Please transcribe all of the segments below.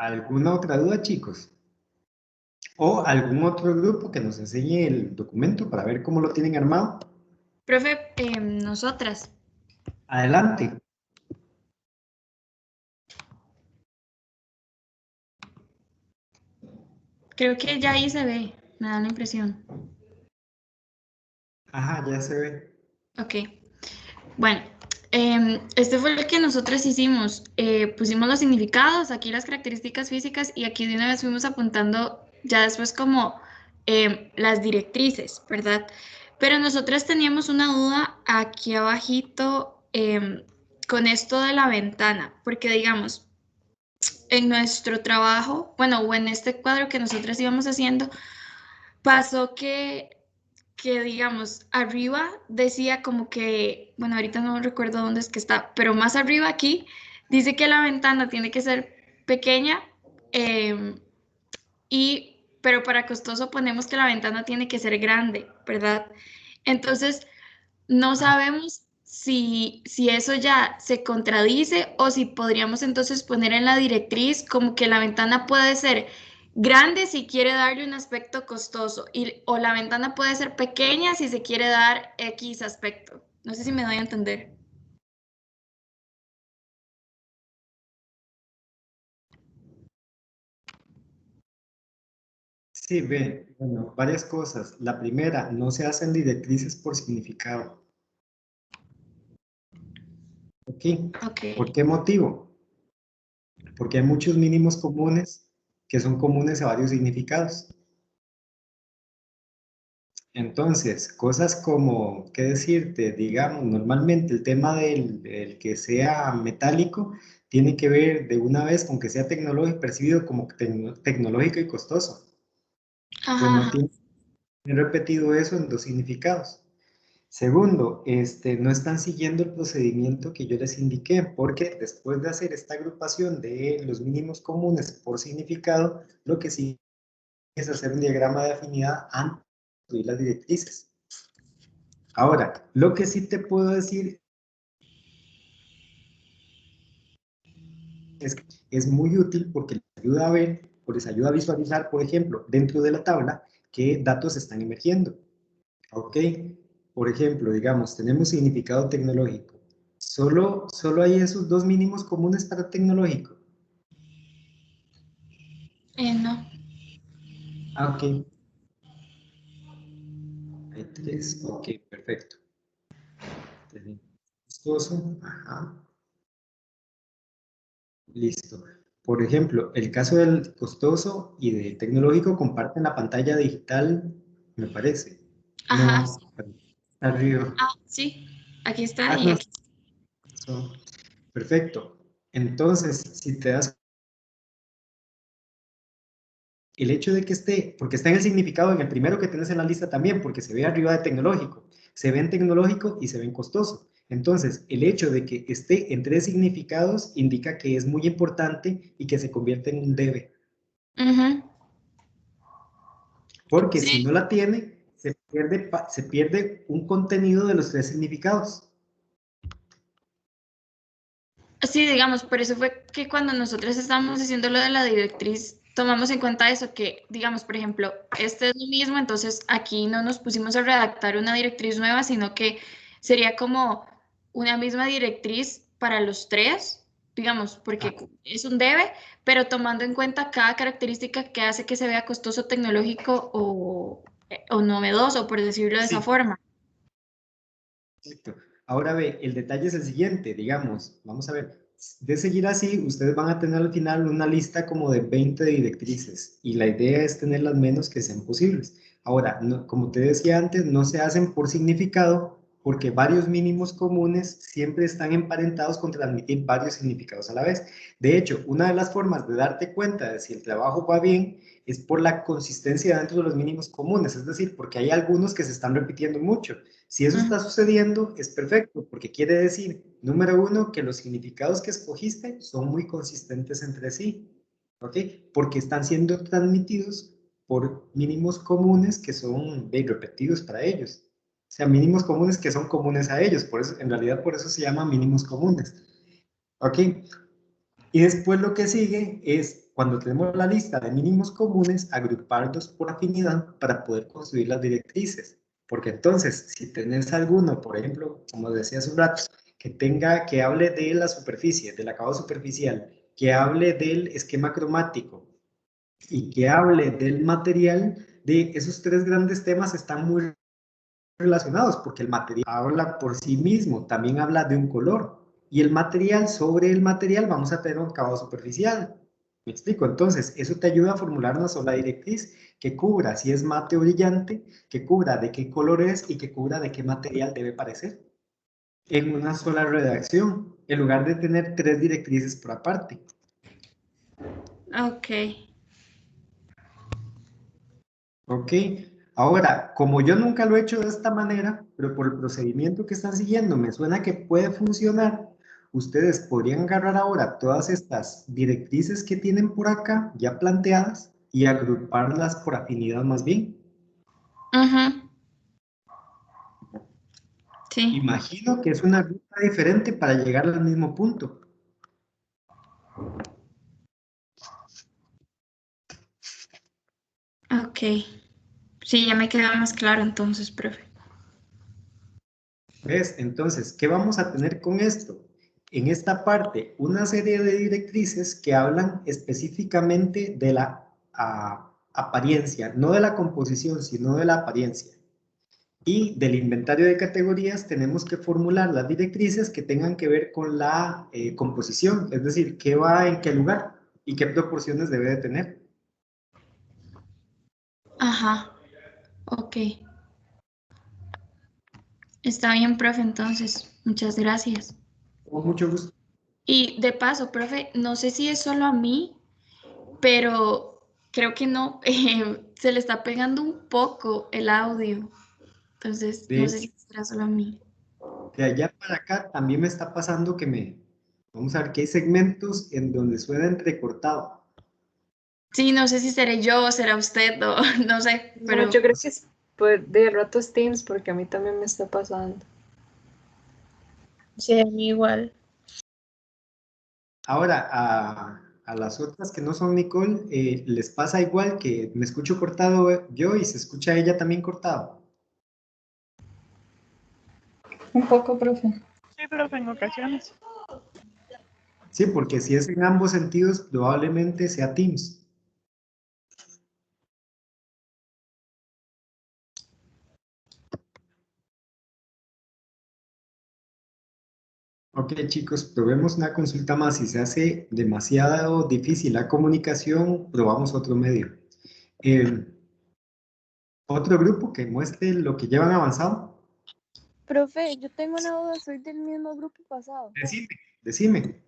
¿Alguna otra duda, chicos? ¿O algún otro grupo que nos enseñe el documento para ver cómo lo tienen armado? Profe, nosotras. Adelante. Creo que ya ahí se ve, me da la impresión. Ajá, ya se ve. Ok. Bueno, este fue lo que nosotros hicimos. Pusimos los significados, aquí las características físicas y aquí de una vez fuimos apuntando ya después como las directrices, ¿verdad? Pero nosotras teníamos una duda aquí abajito con esto de la ventana, porque digamos, en nuestro trabajo, bueno, o en este cuadro que nosotras íbamos haciendo, pasó que digamos, arriba decía como que, bueno, ahorita no recuerdo dónde es que está, pero más arriba aquí dice que la ventana tiene que ser pequeña eh, pero para costoso ponemos que la ventana tiene que ser grande, ¿verdad? Entonces, no Ah, sabemos si eso ya se contradice o si podríamos entonces poner en la directriz como que la ventana puede ser grande si quiere darle un aspecto costoso o la ventana puede ser pequeña si se quiere dar X aspecto. No sé si me doy a entender. sí, ve, bueno, varias cosas. La primera, no se hacen directrices por significado. ¿Ok? Ok. ¿Por qué motivo? Porque hay muchos mínimos comunes que son comunes a varios significados. Entonces, cosas como, ¿qué decirte? Digamos, normalmente el tema del que sea metálico tiene que ver de una vez con que sea tecnológico, percibido como tecnológico y costoso. Pues Ajá, no ajá. tiene repetido eso en dos significados. Segundo, no están siguiendo el procedimiento que yo les indiqué, porque después de hacer esta agrupación de los mínimos comunes por significado, lo que sigue es hacer un diagrama de afinidad antes de incluir las directrices. Ahora, lo que sí te puedo decir es que es muy útil porque les ayuda a ver, o les ayuda a visualizar, por ejemplo, dentro de la tabla, qué datos están emergiendo. ¿Ok? Por ejemplo, digamos, tenemos significado tecnológico. Solo hay esos dos mínimos comunes para tecnológico. No. Ah, ok. Hay tres. Ok, perfecto. Costoso. Ajá. Listo. Por ejemplo, el caso del costoso y del tecnológico comparten la pantalla digital, me parece. Ajá. No, arriba. Ah, sí. Aquí está Ah, y no, aquí. perfecto. Entonces, si te das el hecho de que esté, porque está en el significado, en el primero que tienes en la lista también, porque se ve arriba de tecnológico, se ve en tecnológico y se ve en costoso. Entonces, el hecho de que esté en tres significados indica que es muy importante y que se convierte en un debe, Ujú. porque si Sí. no la tiene, se pierde un contenido de los tres significados. Sí, digamos, por eso fue que cuando nosotros estábamos haciendo lo de la directriz, tomamos en cuenta eso, que, digamos, por ejemplo, este es lo mismo, entonces aquí no nos pusimos a redactar una directriz nueva, sino que sería como una misma directriz para los tres, digamos, Ah, porque es un debe, pero tomando en cuenta cada característica que hace que se vea costoso, tecnológico o novedoso, por decirlo de esa sí, forma. perfecto. Ahora ve, el detalle es el siguiente, digamos, vamos a ver, de seguir así, ustedes van a tener al final una lista como de 20 directrices y la idea es tener las menos que sean posibles. Ahora, como te decía antes, no se hacen por significado porque varios mínimos comunes siempre están emparentados con transmitir varios significados a la vez. De hecho, una de las formas de darte cuenta de si el trabajo va bien es por la consistencia dentro de los mínimos comunes, es decir, porque hay algunos que se están repitiendo mucho. Si eso Ujú. está sucediendo, es perfecto, porque quiere decir, número uno, que los significados que escogiste son muy consistentes entre sí, ¿ok? Porque están siendo transmitidos por mínimos comunes que son repetidos para ellos. O sea, mínimos comunes que son comunes a ellos, por eso, en realidad por eso se llama mínimos comunes. ¿Ok? Y después lo que sigue es, cuando tenemos la lista de mínimos comunes, agruparlos por afinidad para poder construir las directrices. Porque entonces, si tenés alguno, por ejemplo, como decía hace un rato, que hable de la superficie, del acabado superficial, que hable del esquema cromático y que hable del material, de esos tres grandes temas están muy relacionados, porque el material habla por sí mismo, también habla de un color, y el material, sobre el material vamos a tener un acabado superficial. ¿Me explico? Entonces, eso te ayuda a formular una sola directriz que cubra si es mate o brillante, que cubra de qué color es y que cubra de qué material debe parecer en una sola redacción, en lugar de tener tres directrices por aparte. Ok. ¿Ok? Ahora, como yo nunca lo he hecho de esta manera, pero por el procedimiento que están siguiendo me suena que puede funcionar, ustedes podrían agarrar ahora todas estas directrices que tienen por acá ya planteadas y agruparlas por afinidad más bien. Ujú. Sí. Imagino que es una ruta diferente para llegar al mismo punto. Ok. Sí, ya me queda más claro entonces, profe. ¿Ves? Entonces, ¿qué vamos a tener con esto? En esta parte, una serie de directrices que hablan específicamente de la apariencia, no de la composición, sino de la apariencia. Y del inventario de categorías tenemos que formular las directrices que tengan que ver con la composición, es decir, qué va en qué lugar y qué proporciones debe de tener. Ajá. Ok. Está bien, profe, entonces. Muchas gracias. Con mucho gusto. Y de paso, profe, no sé si es solo a mí, pero creo que no. Se le está pegando un poco el audio. Entonces, De no sé hecho, si será solo a mí. de allá para acá también me está pasando que vamos a ver que hay segmentos en donde suena entrecortado. Sí, no sé si seré yo o será usted o no sé, No, pero yo creo que es de rato Teams porque a mí también me está pasando. sí, a mí igual. Ahora, a las otras que no son Nicole, les pasa igual que me escucho cortado yo y se escucha ella también cortado. Un poco, profe. Sí, profe, en ocasiones. Sí, porque si es en ambos sentidos, probablemente sea Teams. Ok, chicos, probemos una consulta más. Si se hace demasiado difícil la comunicación, probamos otro medio. Eh, otro grupo que muestre lo que llevan avanzado. Profe, yo tengo una duda, soy del mismo grupo pasado. Decime, decime.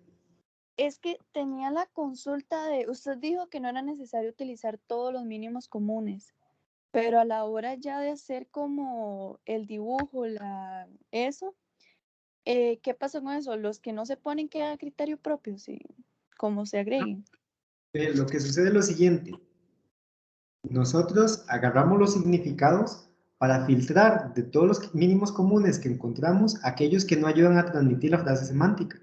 Es que tenía la consulta de, usted dijo que no era necesario utilizar todos los mínimos comunes, pero a la hora ya de hacer como el dibujo, eso, ¿qué pasó con eso? Los que no se ponen quedan a criterio propio, sí, como se agreguen. Lo que sucede es lo siguiente. Nosotros agarramos los significados para filtrar de todos los mínimos comunes que encontramos aquellos que no ayudan a transmitir la frase semántica.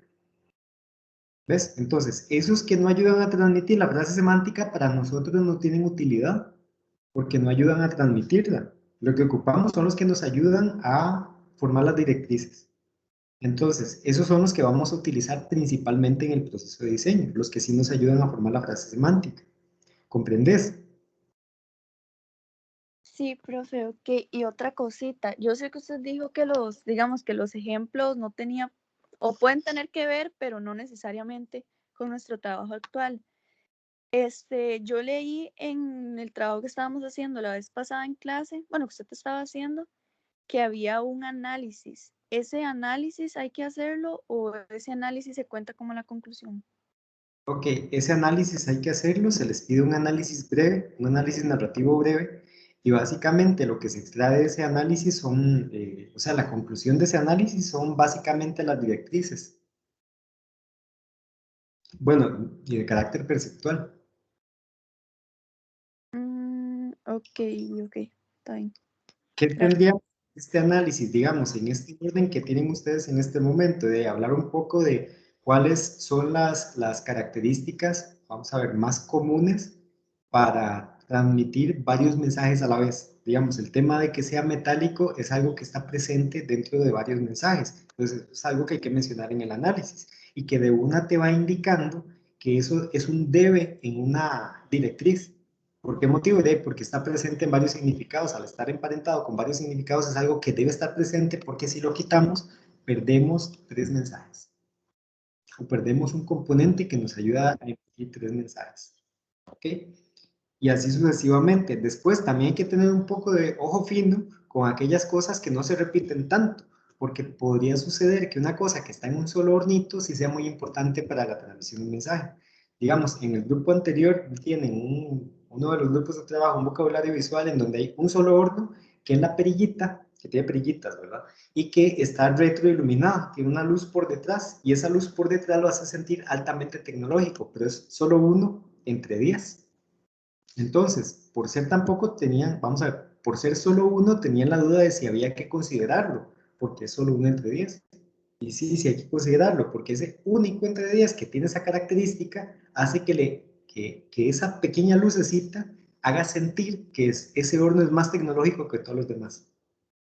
¿Ves? Entonces, esos que no ayudan a transmitir la frase semántica para nosotros no tienen utilidad porque no ayudan a transmitirla. Lo que ocupamos son los que nos ayudan a formar las directrices. Entonces, esos son los que vamos a utilizar principalmente en el proceso de diseño, los que sí nos ayudan a formar la frase semántica. ¿Comprendes? Sí, profe, ok. Y otra cosita, yo sé que usted dijo que digamos que los ejemplos no tenían o pueden tener que ver, pero no necesariamente con nuestro trabajo actual. Yo leí en el trabajo que estábamos haciendo la vez pasada en clase, bueno, que usted estaba haciendo, que había un análisis. ¿Ese análisis hay que hacerlo o ese análisis se cuenta como la conclusión? Ok, ese análisis hay que hacerlo, se les pide un análisis breve, un análisis narrativo breve, y básicamente lo que se extrae de ese análisis son, o sea, la conclusión de ese análisis son básicamente las directrices. Bueno, y de carácter perceptual. Ok, ok, está bien. ¿Qué Gracias. tendría este análisis, digamos, en este orden que tienen ustedes en este momento, de hablar un poco de cuáles son las características, vamos a ver, más comunes para transmitir varios mensajes a la vez. Digamos, el tema de que sea metálico es algo que está presente dentro de varios mensajes. Entonces, es algo que hay que mencionar en el análisis y que de una te va indicando que eso es un debe en una directriz. ¿Por qué motivo? Porque está presente en varios significados. Al estar emparentado con varios significados es algo que debe estar presente, porque si lo quitamos, perdemos 3 mensajes. O perdemos un componente que nos ayuda a emitir 3 mensajes. ¿Ok? Y así sucesivamente. Después también hay que tener un poco de ojo fino con aquellas cosas que no se repiten tanto, porque podría suceder que una cosa que está en un solo hornito sí sea muy importante para la transmisión de un mensaje. Digamos, en el grupo anterior tienen uno de los grupos de trabajo, un vocabulario visual en donde hay un solo horno, que es la perillita, que tiene perillitas, ¿verdad? Y que está retroiluminado, tiene una luz por detrás, y esa luz por detrás lo hace sentir altamente tecnológico, pero es solo uno entre 10. Entonces, por ser tan poco tenían, vamos a ver, por ser solo uno, tenían la duda de si había que considerarlo, porque es solo uno entre 10. Y sí, sí hay que considerarlo, porque ese único entre 10 que tiene esa característica hace que esa pequeña lucecita haga sentir que ese horno es más tecnológico que todos los demás.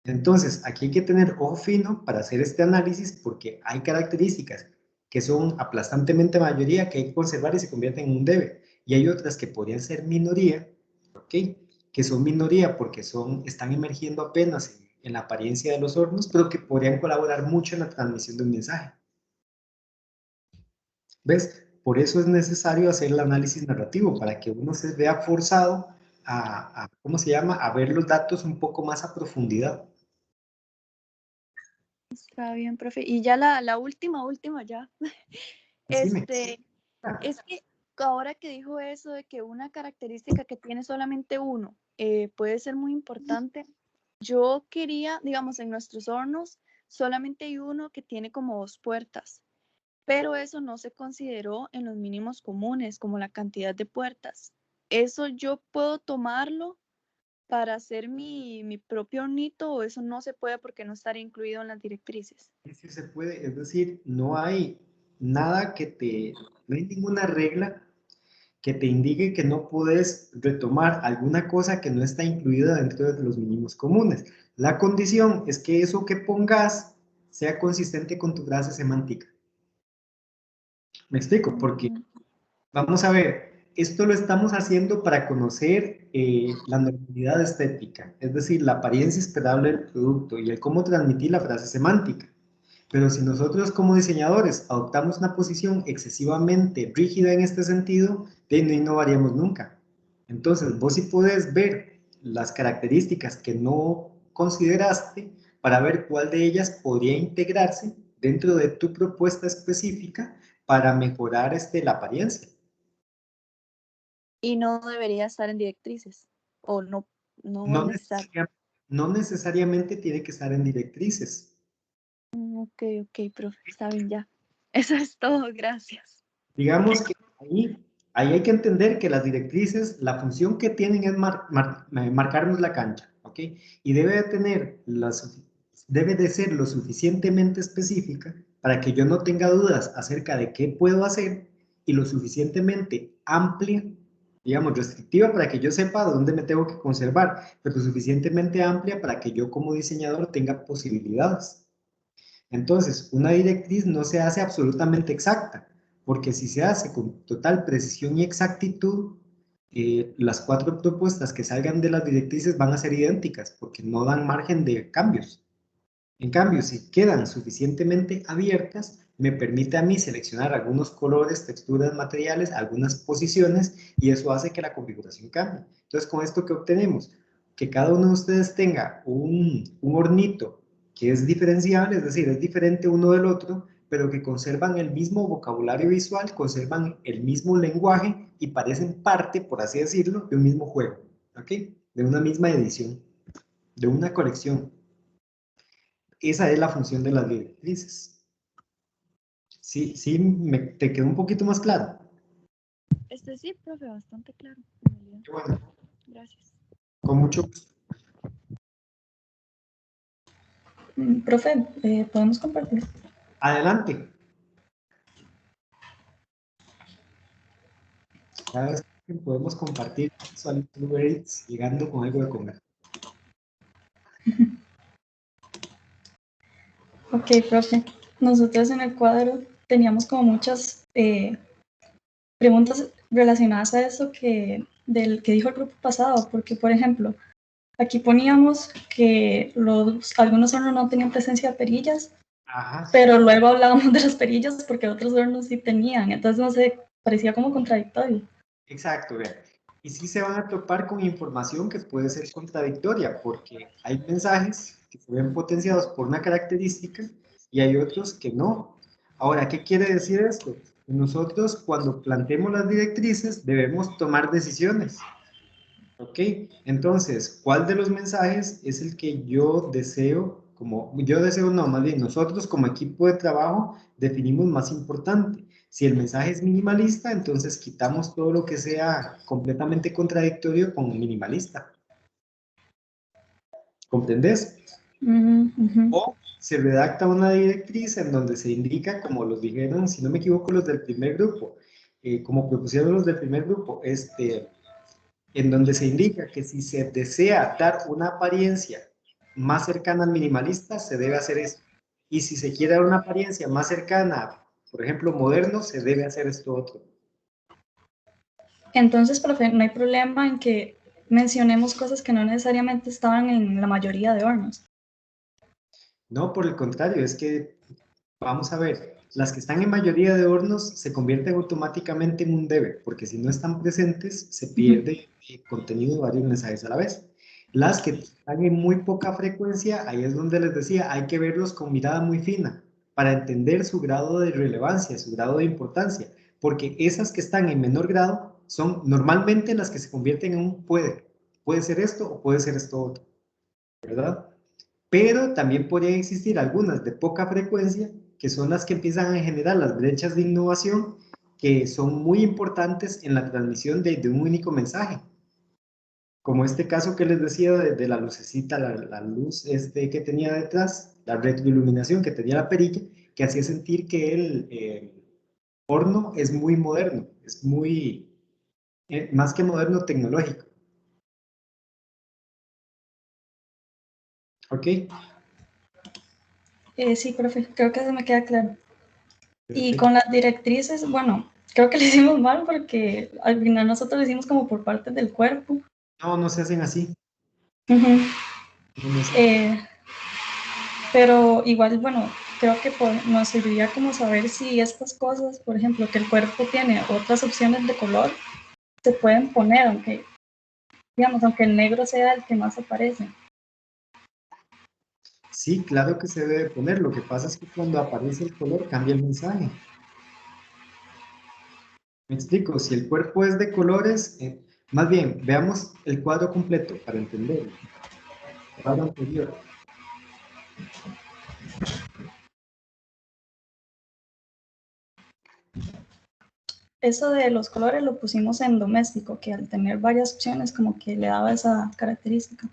Entonces, aquí hay que tener ojo fino para hacer este análisis, porque hay características que son aplastantemente mayoría que hay que conservar y se convierten en un debe. Y hay otras que podrían ser minoría, ¿ok? Que son minoría porque están emergiendo apenas en la apariencia de los hornos, pero que podrían colaborar mucho en la transmisión de un mensaje. ¿Ves? Por eso es necesario hacer el análisis narrativo, para que uno se vea forzado ¿cómo se llama? A ver los datos un poco más a profundidad. Está bien, profe. Y ya la última ya. Decime. Es que ahora que dijo eso de que una característica que tiene solamente uno puede ser muy importante, yo quería, digamos, en nuestros hornos solamente hay uno que tiene como 2 puertas, pero eso no se consideró en los mínimos comunes, como la cantidad de puertas. ¿Eso yo puedo tomarlo para hacer mi propio hornito, o eso no se puede porque no estaría incluido en las directrices? Sí se puede, es decir, no hay nada no hay ninguna regla que te indique que no puedes retomar alguna cosa que no está incluida dentro de los mínimos comunes. La condición es que eso que pongas sea consistente con tu frase semántica. Me explico, porque vamos a ver, esto lo estamos haciendo para conocer la normalidad estética, es decir, la apariencia esperable del producto y el cómo transmitir la frase semántica. Pero si nosotros como diseñadores adoptamos una posición excesivamente rígida en este sentido, no innovaríamos nunca. Entonces, vos sí podés ver las características que no consideraste para ver cuál de ellas podría integrarse dentro de tu propuesta específica para mejorar la apariencia. Y no debería estar en directrices, o no es No necesario. no necesariamente tiene que estar en directrices. Ok, profe, está bien ya. Eso es todo, gracias. Digamos que ahí hay que entender que las directrices, la función que tienen es marcarnos la cancha, ¿ok? Y debe de ser lo suficientemente específica para que yo no tenga dudas acerca de qué puedo hacer, y lo suficientemente amplia, digamos, restrictiva para que yo sepa dónde me tengo que conservar, pero lo suficientemente amplia para que yo como diseñador tenga posibilidades. Entonces, una directriz no se hace absolutamente exacta, porque si se hace con total precisión y exactitud, las 4 propuestas que salgan de las directrices van a ser idénticas, porque no dan margen de cambios. En cambio, si quedan suficientemente abiertas, me permite a mí seleccionar algunos colores, texturas, materiales, algunas posiciones, y eso hace que la configuración cambie. Entonces, con esto, ¿qué obtenemos? Que cada uno de ustedes tenga un hornito que es diferenciable, es decir, es diferente uno del otro, pero que conservan el mismo vocabulario visual, conservan el mismo lenguaje y parecen parte, por así decirlo, de un mismo juego, ¿ok? De una misma edición, de una colección. Esa es la función de las directrices. Sí, sí, te quedó un poquito más claro. Sí, profe, bastante claro. Qué bueno, Gracias. con mucho gusto. Profe, ¿podemos compartir? Adelante. Cada vez que podemos compartir visual Uber Eats, llegando con algo de comer. Ok, profe. Nosotros en el cuadro teníamos como muchas preguntas relacionadas a eso del que dijo el grupo pasado, porque, por ejemplo, aquí poníamos que algunos hornos no tenían presencia de perillas, Ajá. pero luego hablábamos de las perillas porque otros hornos sí tenían, entonces no sé, parecía como contradictorio. Exacto, vean. Y sí se van a topar con información que puede ser contradictoria, porque hay mensajes que se ven potenciados por una característica y hay otros que no. Ahora, ¿qué quiere decir esto? Nosotros, cuando planteemos las directrices, debemos tomar decisiones. ¿Ok? Entonces, ¿cuál de los mensajes es el que yo deseo, no, más bien nosotros como equipo de trabajo definimos más importante? Si el mensaje es minimalista, entonces quitamos todo lo que sea completamente contradictorio con minimalista. ¿Comprendés? O se redacta una directriz en donde se indica, como los dijeron, si no me equivoco, los del primer grupo, como propusieron los del primer grupo, en donde se indica que si se desea dar una apariencia más cercana al minimalista, se debe hacer eso. Y si se quiere dar una apariencia más cercana, por ejemplo, moderno, se debe hacer esto otro. Entonces, profe, no hay problema en que mencionemos cosas que no necesariamente estaban en la mayoría de hornos. No, por el contrario, es que, vamos a ver, las que están en mayoría de hornos se convierten automáticamente en un debe, porque si no están presentes, se pierde contenido de varios mensajes a la vez. Las que están en muy poca frecuencia, ahí es donde les decía, hay que verlos con mirada muy fina para entender su grado de relevancia, su grado de importancia, porque esas que están en menor grado son normalmente las que se convierten en un puede. Puede ser esto o puede ser esto otro, ¿verdad? Pero también podrían existir algunas de poca frecuencia, que son las que empiezan a generar las brechas de innovación, que son muy importantes en la transmisión de un único mensaje. Como este caso que les decía de la lucecita, la luz que tenía detrás, la retroiluminación que tenía la perilla, que hacía sentir que el horno es muy moderno, es muy, más que moderno, tecnológico. ¿Ok? Sí, profe, creo que eso me queda claro. Y Perfecto. con las directrices, bueno, creo que lo hicimos mal porque al final nosotros lo hicimos como por parte del cuerpo. No, no se hacen así. Uh-huh. No se... Pero igual, bueno, creo que nos serviría como saber si estas cosas, por ejemplo, que el cuerpo tiene otras opciones de color, se pueden poner, aunque, digamos, aunque el negro sea el que más aparece. Sí, claro que se debe poner. Lo que pasa es que cuando aparece el color cambia el mensaje. Me explico, si el cuerpo es de colores, más bien, veamos el cuadro completo para entenderlo. El cuadro anterior. Eso de los colores lo pusimos en doméstico, que al tener varias opciones como que le daba esa característica.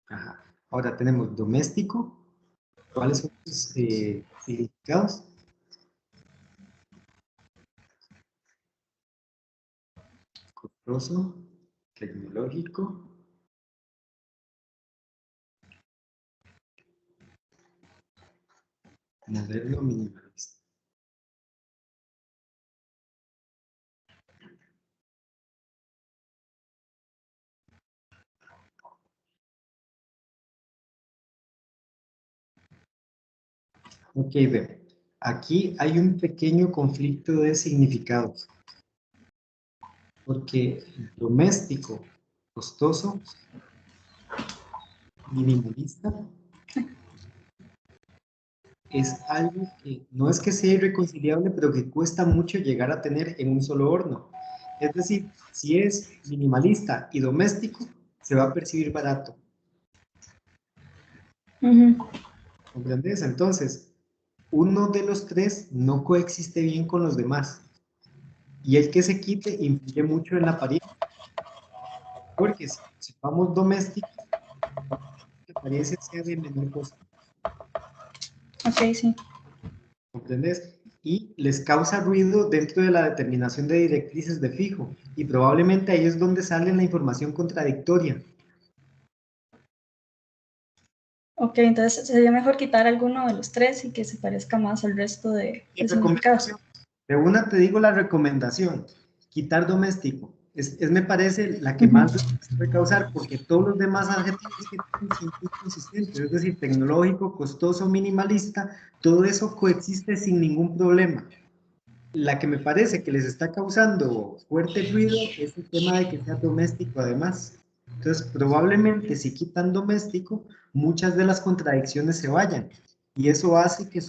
Ajá. Ahora tenemos doméstico. ¿Cuáles son sus significados? Costoso, tecnológico. Moderno, minimalista. Ok, ve. Aquí hay un pequeño conflicto de significados. Porque doméstico, costoso, minimalista, es algo que no es que sea irreconciliable, pero que cuesta mucho llegar a tener en un solo horno. Es decir, si es minimalista y doméstico, se va a percibir barato. ¿Comprendes? Entonces, uno de los tres no coexiste bien con los demás. Y el que se quite influye mucho en la apariencia. Porque si vamos doméstico, la apariencia sea de menor costo. Ok, sí. ¿Comprendes? y les causa ruido dentro de la determinación de directrices de fijo, y probablemente ahí es donde sale la información contradictoria. Ok, entonces sería mejor quitar alguno de los tres y que se parezca más al resto de significados. De una te digo la recomendación, quitar doméstico. Me parece la que más puede causar, porque todos los demás adjetivos que tienen son muy consistentes, es decir, tecnológico, costoso, minimalista, todo eso coexiste sin ningún problema. La que me parece que les está causando fuerte ruido es el tema de que sea doméstico además. Entonces, probablemente si quitan doméstico, muchas de las contradicciones se vayan. Y eso hace que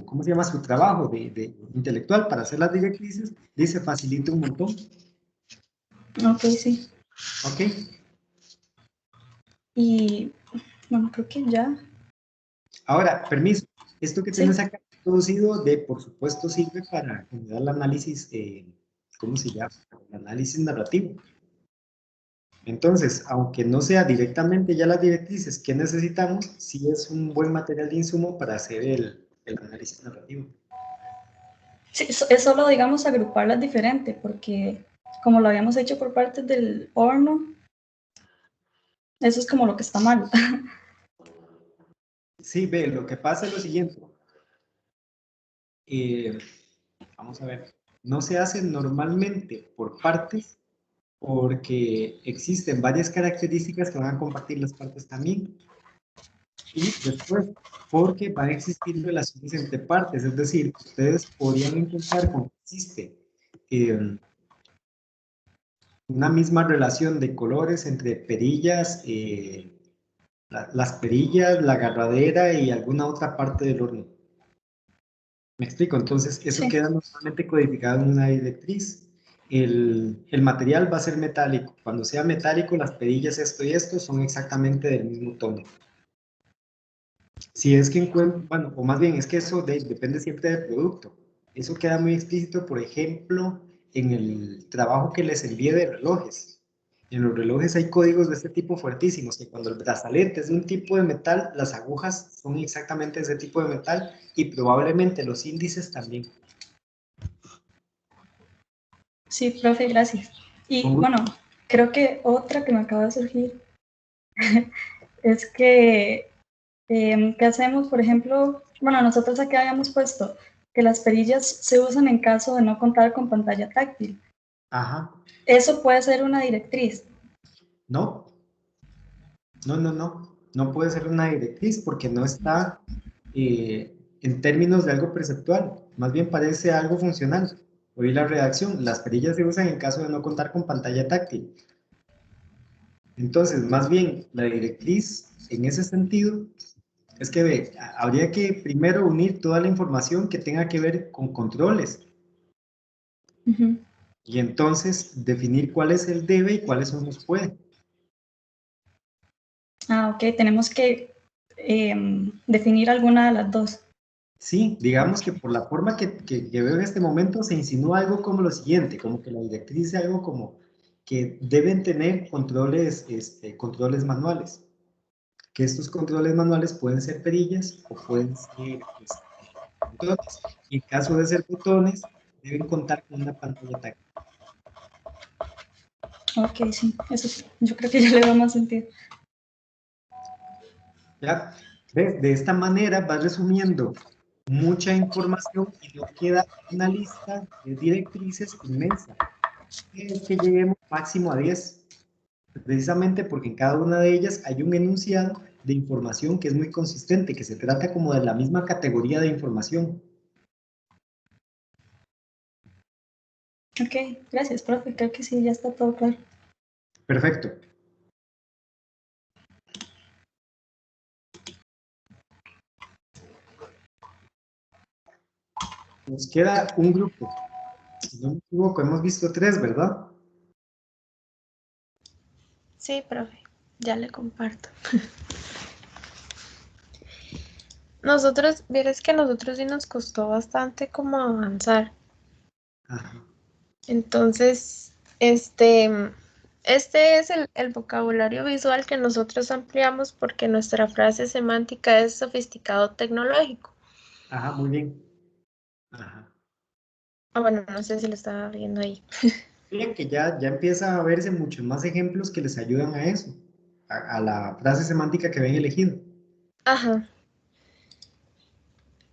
¿cómo se llama? Su trabajo de intelectual para hacer las directrices, se facilita un montón. Ok, sí. Ok. Y, bueno, creo que ya. Ahora, permiso. Esto que Sí. tienes acá introducido, por supuesto, sirve para generar el análisis, ¿cómo se llama? El análisis narrativo. Entonces, aunque no sea directamente ya las directrices que necesitamos, sí es un buen material de insumo para hacer el análisis narrativo. Sí, es solo, digamos, agruparlas diferente, porque como lo habíamos hecho por parte del horno, eso es como lo que está mal. Sí, ve, lo que pasa es lo siguiente. Vamos a ver. No se hace normalmente por partes, porque existen varias características que van a compartir las partes también. Y después, porque van a existir relaciones entre partes, es decir, ustedes podrían encontrar cuando existe una misma relación de colores entre perillas, las perillas, la agarradera y alguna otra parte del horno. ¿Me explico? Entonces, eso Sí. queda normalmente codificado en una directriz. El material va a ser metálico. Cuando sea metálico, las perillas, esto y esto, son exactamente del mismo tono. Si es que encuentro, bueno, o más bien es que eso depende siempre del producto. Eso queda muy explícito, por ejemplo, en el trabajo que les envié de relojes. En los relojes hay códigos de este tipo fuertísimos, que cuando el brazalete es de un tipo de metal, las agujas son exactamente de ese tipo de metal y probablemente los índices también. Sí, profe, gracias. Y bueno, creo que otra que me acaba de surgir es que, ¿qué hacemos? Por ejemplo, bueno, nosotros aquí habíamos puesto que las perillas se usan en caso de no contar con pantalla táctil. Ajá. Eso puede ser una directriz. No. No puede ser una directriz porque no está en términos de algo perceptual. Más bien parece algo funcional. Oí la redacción. Las perillas se usan en caso de no contar con pantalla táctil. Entonces, más bien, la directriz, en ese sentido, es que habría que primero unir toda la información que tenga que ver con controles. Uh-huh. Y entonces definir cuál es el debe y cuáles son los puede. Ah, ok, tenemos que definir alguna de las dos. Sí, digamos que por la forma que veo en este momento se insinúa algo como lo siguiente, como que la directriz dice algo como que deben tener controles, controles manuales, que estos controles manuales pueden ser perillas o pueden ser botones, y en caso de ser botones deben contar con una pantalla táctil. Ok, sí, eso sí, yo creo que ya le da más sentido. ¿Ya? ¿Ves? De esta manera vas resumiendo mucha información y no queda una lista de directrices inmensa. Es que lleguemos máximo a 10, precisamente porque en cada una de ellas hay un enunciado de información que es muy consistente, que se trata como de la misma categoría de información. Ok, gracias, profe, creo que sí, ya está todo claro. Perfecto. Nos queda un grupo. Si no me equivoco, hemos visto 3, ¿verdad? Sí, profe, ya le comparto. Nosotros, vieres que a nosotros sí nos costó bastante como avanzar. Ajá. Entonces, Este es el vocabulario visual que nosotros ampliamos porque nuestra frase semántica es sofisticado tecnológico. Ajá, muy bien. Ajá. Ah, bueno, no sé si lo estaba viendo ahí. Miren que ya empieza a verse muchos más ejemplos que les ayudan a eso, a la frase semántica que habían elegido. Ajá.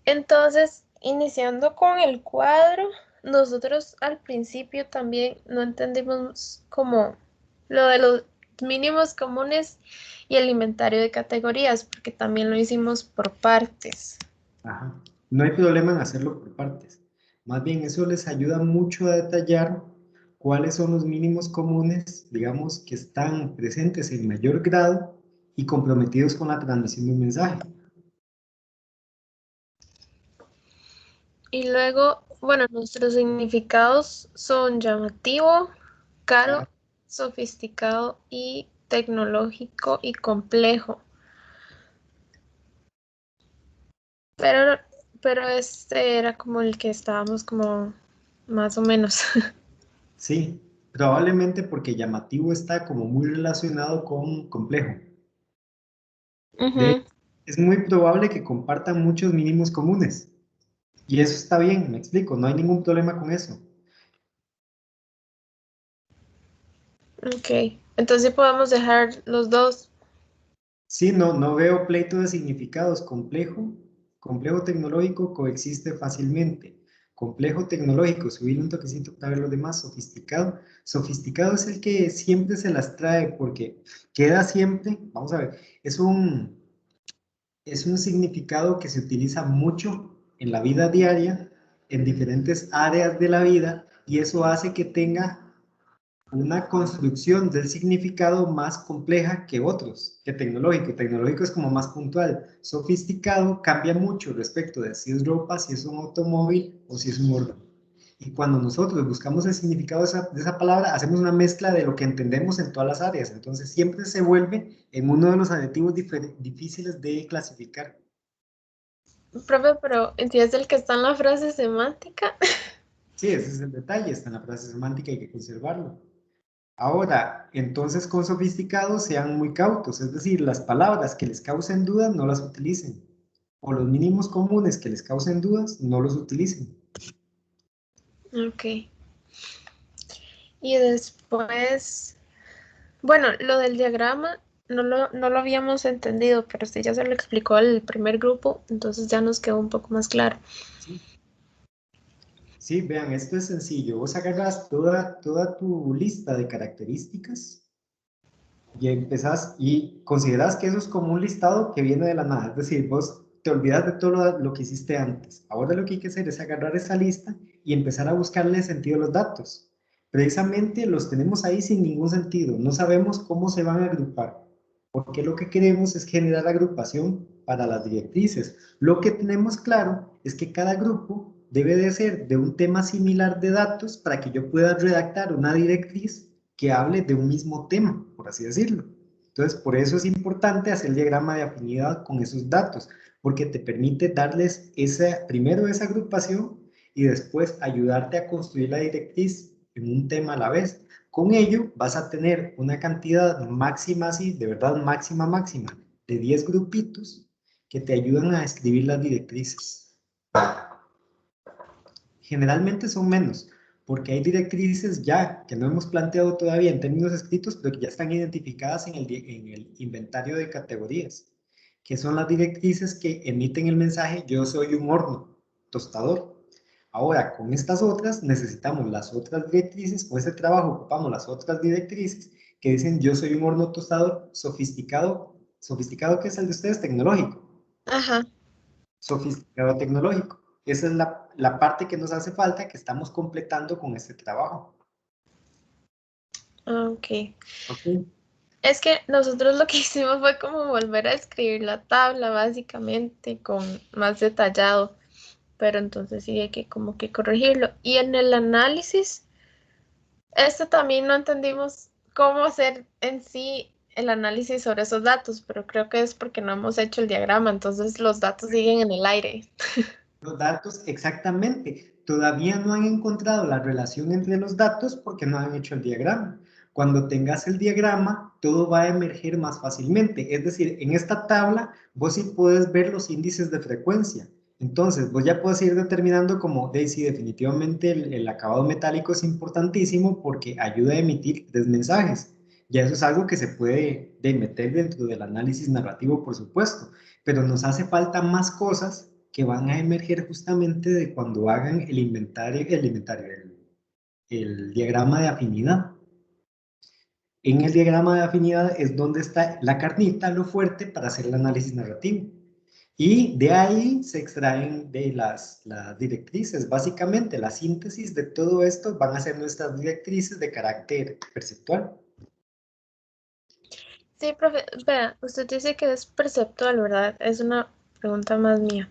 Entonces, iniciando con el cuadro, nosotros al principio también no entendimos como lo de los mínimos comunes y el inventario de categorías, porque también lo hicimos por partes. Ajá. No hay problema en hacerlo por partes. Más bien, eso les ayuda mucho a detallar cuáles son los mínimos comunes, digamos, que están presentes en mayor grado y comprometidos con la transmisión de un mensaje. Y luego, bueno, nuestros significados son llamativo, caro, sofisticado y tecnológico y complejo. Pero este era como el que estábamos como más o menos. Sí, probablemente porque llamativo está como muy relacionado con complejo. Ujú. Es muy probable que compartan muchos mínimos comunes. Y eso está bien, me explico, no hay ningún problema con eso. Ok, entonces podemos dejar los dos. Sí, no veo pleito de significados. Complejo tecnológico coexiste fácilmente. Complejo tecnológico, subir un toquecito para ver los demás. Sofisticado es el que siempre se las trae porque queda siempre, vamos a ver, es un significado que se utiliza mucho en la vida diaria, en diferentes áreas de la vida, y eso hace que tenga una construcción del significado más compleja que otros, que tecnológico. Tecnológico es como más puntual. Sofisticado cambia mucho respecto de si es ropa, si es un automóvil o si es un órgano. Y cuando nosotros buscamos el significado de esa palabra, hacemos una mezcla de lo que entendemos en todas las áreas. Entonces siempre se vuelve en uno de los adjetivos difíciles de clasificar. Profe, pero ¿entiendes el que está en la frase semántica? Sí, ese es el detalle, está en la frase semántica, hay que conservarlo. Ahora, entonces con sofisticados sean muy cautos, es decir, las palabras que les causen dudas no las utilicen, o los mínimos comunes que les causen dudas no los utilicen. Ok. Y después, bueno, lo del diagrama no lo habíamos entendido, pero usted ya se lo explicó al primer grupo, entonces ya nos quedó un poco más claro. Sí, sí, vean, esto es sencillo. Vos agarras toda tu lista de características y empezás y considerás que eso es como un listado que viene de la nada, es decir, vos te olvidas de todo lo que hiciste antes. Ahora lo que hay que hacer es agarrar esa lista y empezar a buscarle sentido a los datos. Precisamente los tenemos ahí sin ningún sentido, no sabemos cómo se van a agrupar, porque lo que queremos es generar agrupación para las directrices. Lo que tenemos claro es que cada grupo debe de ser de un tema similar de datos para que yo pueda redactar una directriz que hable de un mismo tema, por así decirlo. Entonces, por eso es importante hacer el diagrama de afinidad con esos datos, porque te permite darles primero esa agrupación y después ayudarte a construir la directriz en un tema a la vez. Con ello vas a tener una cantidad máxima, así, de verdad máxima, de 10 grupitos que te ayudan a escribir las directrices. Generalmente son menos, porque hay directrices ya que no hemos planteado todavía en términos escritos, pero que ya están identificadas en el inventario de categorías, que son las directrices que emiten el mensaje yo soy un horno tostador. Ahora, con estas otras necesitamos las otras directrices, con este trabajo ocupamos las otras directrices que dicen yo soy un horno tostador sofisticado que es el de ustedes, tecnológico. Ajá, Sofisticado tecnológico. Esa es la parte que nos hace falta, que estamos completando con este trabajo. ok. Ok. Es que nosotros lo que hicimos fue como volver a escribir la tabla, básicamente, con más detallado, pero entonces sí hay que como que corregirlo. Y en el análisis, esto también no entendimos cómo hacer en sí el análisis sobre esos datos, pero creo que es porque no hemos hecho el diagrama, entonces los datos siguen en el aire. Los datos, exactamente. Todavía no han encontrado la relación entre los datos porque no han hecho el diagrama. Cuando tengas el diagrama, todo va a emerger más fácilmente. Es decir, en esta tabla vos sí puedes ver los índices de frecuencia. Entonces, vos ya puedes ir determinando como, sí, definitivamente el acabado metálico es importantísimo porque ayuda a emitir 3 mensajes. Ya eso es algo que se puede meter dentro del análisis narrativo, por supuesto, pero nos hace falta más cosas que van a emerger justamente de cuando hagan el diagrama de afinidad. En el diagrama de afinidad es donde está la carnita, lo fuerte, para hacer el análisis narrativo. Y de ahí se extraen de las directrices. Básicamente, la síntesis de todo esto van a ser nuestras directrices de carácter perceptual. Sí, profe, vea, usted dice que es perceptual, ¿verdad? Es una pregunta más mía.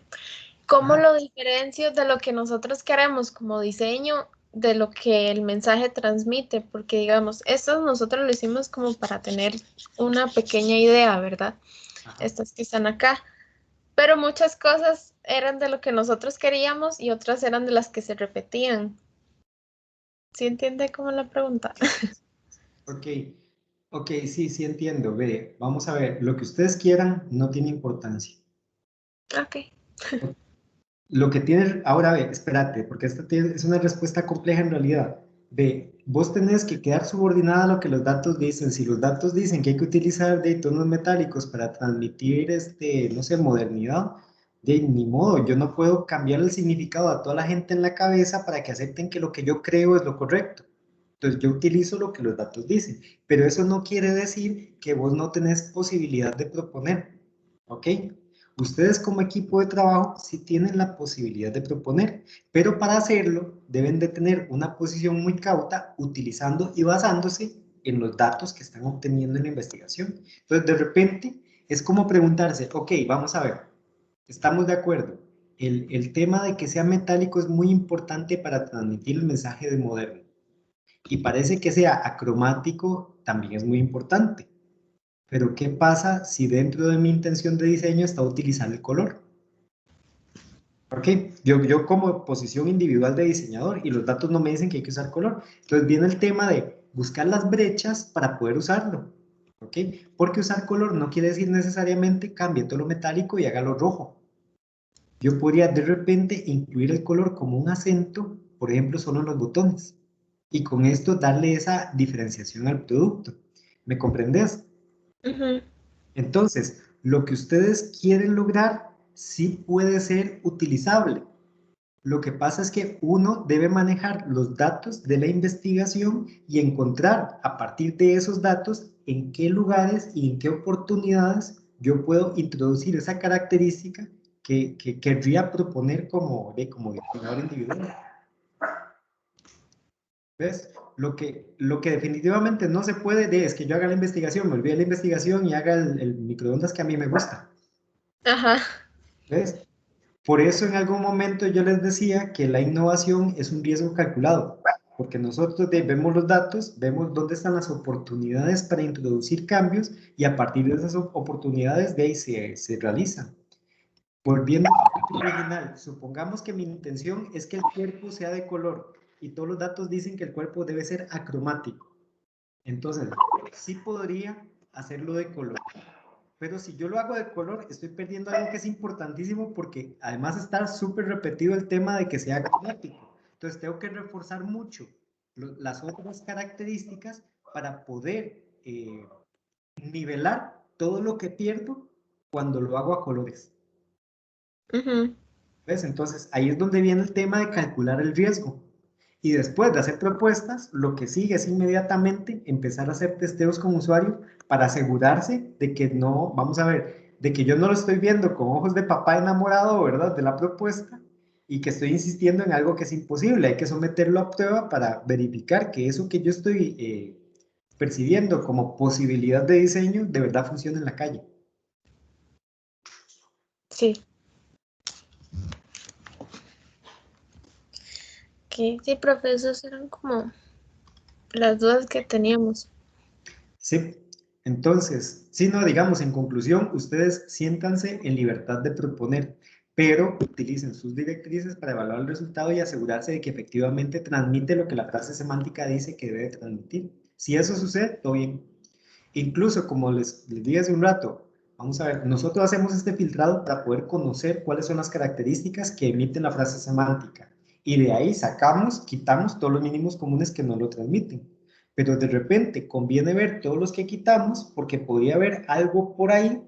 ¿Cómo lo diferencio de lo que nosotros queremos como diseño de lo que el mensaje transmite? Porque digamos, esto nosotros lo hicimos como para tener una pequeña idea, ¿verdad? Ajá. Estas que están acá. Pero muchas cosas eran de lo que nosotros queríamos y otras eran de las que se repetían. ¿Sí entiende cómo la pregunta? Ok, sí entiendo. Ve, vamos a ver, lo que ustedes quieran no tiene importancia. Ok. Lo que tiene, ahora ve, espérate, porque esta es una respuesta compleja en realidad. Ve, vos tenés que quedar subordinada a lo que los datos dicen. Si los datos dicen que hay que utilizar de tonos metálicos para transmitir, no sé, modernidad, de ni modo, yo no puedo cambiar el significado a toda la gente en la cabeza para que acepten que lo que yo creo es lo correcto. Entonces yo utilizo lo que los datos dicen, pero eso no quiere decir que vos no tenés posibilidad de proponer, ¿ok? Ustedes como equipo de trabajo sí tienen la posibilidad de proponer, pero para hacerlo deben de tener una posición muy cauta utilizando y basándose en los datos que están obteniendo en la investigación. Entonces de repente es como preguntarse, ok, vamos a ver, estamos de acuerdo, el tema de que sea metálico es muy importante para transmitir el mensaje de moderno. Y parece que sea acromático también es muy importante. Pero ¿qué pasa si dentro de mi intención de diseño está utilizar el color? ¿Por qué? Yo como posición individual de diseñador y los datos no me dicen que hay que usar color. Entonces viene el tema de buscar las brechas para poder usarlo. ¿Ok? Porque usar color no quiere decir necesariamente cambie todo lo metálico y hágalo rojo. Yo podría de repente incluir el color como un acento, por ejemplo, solo en los botones. Y con esto darle esa diferenciación al producto. ¿Me comprendes? Entonces, lo que ustedes quieren lograr sí puede ser utilizable. Lo que pasa es que uno debe manejar los datos de la investigación y encontrar a partir de esos datos en qué lugares y en qué oportunidades yo puedo introducir esa característica que querría proponer como diseñador individual. ¿Ves? Lo que definitivamente no se puede es que yo haga la investigación, me olvide la investigación y haga el microondas que a mí me gusta. Ajá. ¿Ves? Por eso en algún momento yo les decía que la innovación es un riesgo calculado, porque nosotros vemos los datos, vemos dónde están las oportunidades para introducir cambios y a partir de esas oportunidades de ahí se realizan. Volviendo al original, supongamos que mi intención es que el cuerpo sea de color y todos los datos dicen que el cuerpo debe ser acromático. Entonces, sí podría hacerlo de color. Pero si yo lo hago de color, estoy perdiendo algo que es importantísimo porque además está súper repetido el tema de que sea acromático. Entonces tengo que reforzar mucho las otras características para poder nivelar todo lo que pierdo cuando lo hago a colores. ¿Ves? Entonces ahí es donde viene el tema de calcular el riesgo. Y después de hacer propuestas, lo que sigue es inmediatamente empezar a hacer testeos con usuarios para asegurarse de que no, vamos a ver, de que yo no lo estoy viendo con ojos de papá enamorado, ¿verdad? De la propuesta y que estoy insistiendo en algo que es imposible. Hay que someterlo a prueba para verificar que eso que yo estoy percibiendo como posibilidad de diseño de verdad funciona en la calle. Sí. Okay. Sí, profe, esas eran como las dudas que teníamos. Sí, entonces, si no, digamos, en conclusión, ustedes siéntanse en libertad de proponer, pero utilicen sus directrices para evaluar el resultado y asegurarse de que efectivamente transmite lo que la frase semántica dice que debe transmitir. Si eso sucede, todo bien. Incluso, como les dije hace un rato, vamos a ver, nosotros hacemos este filtrado para poder conocer cuáles son las características que emiten la frase semántica. Y de ahí sacamos, quitamos todos los mínimos comunes que no lo transmiten. Pero de repente conviene ver todos los que quitamos porque podría haber algo por ahí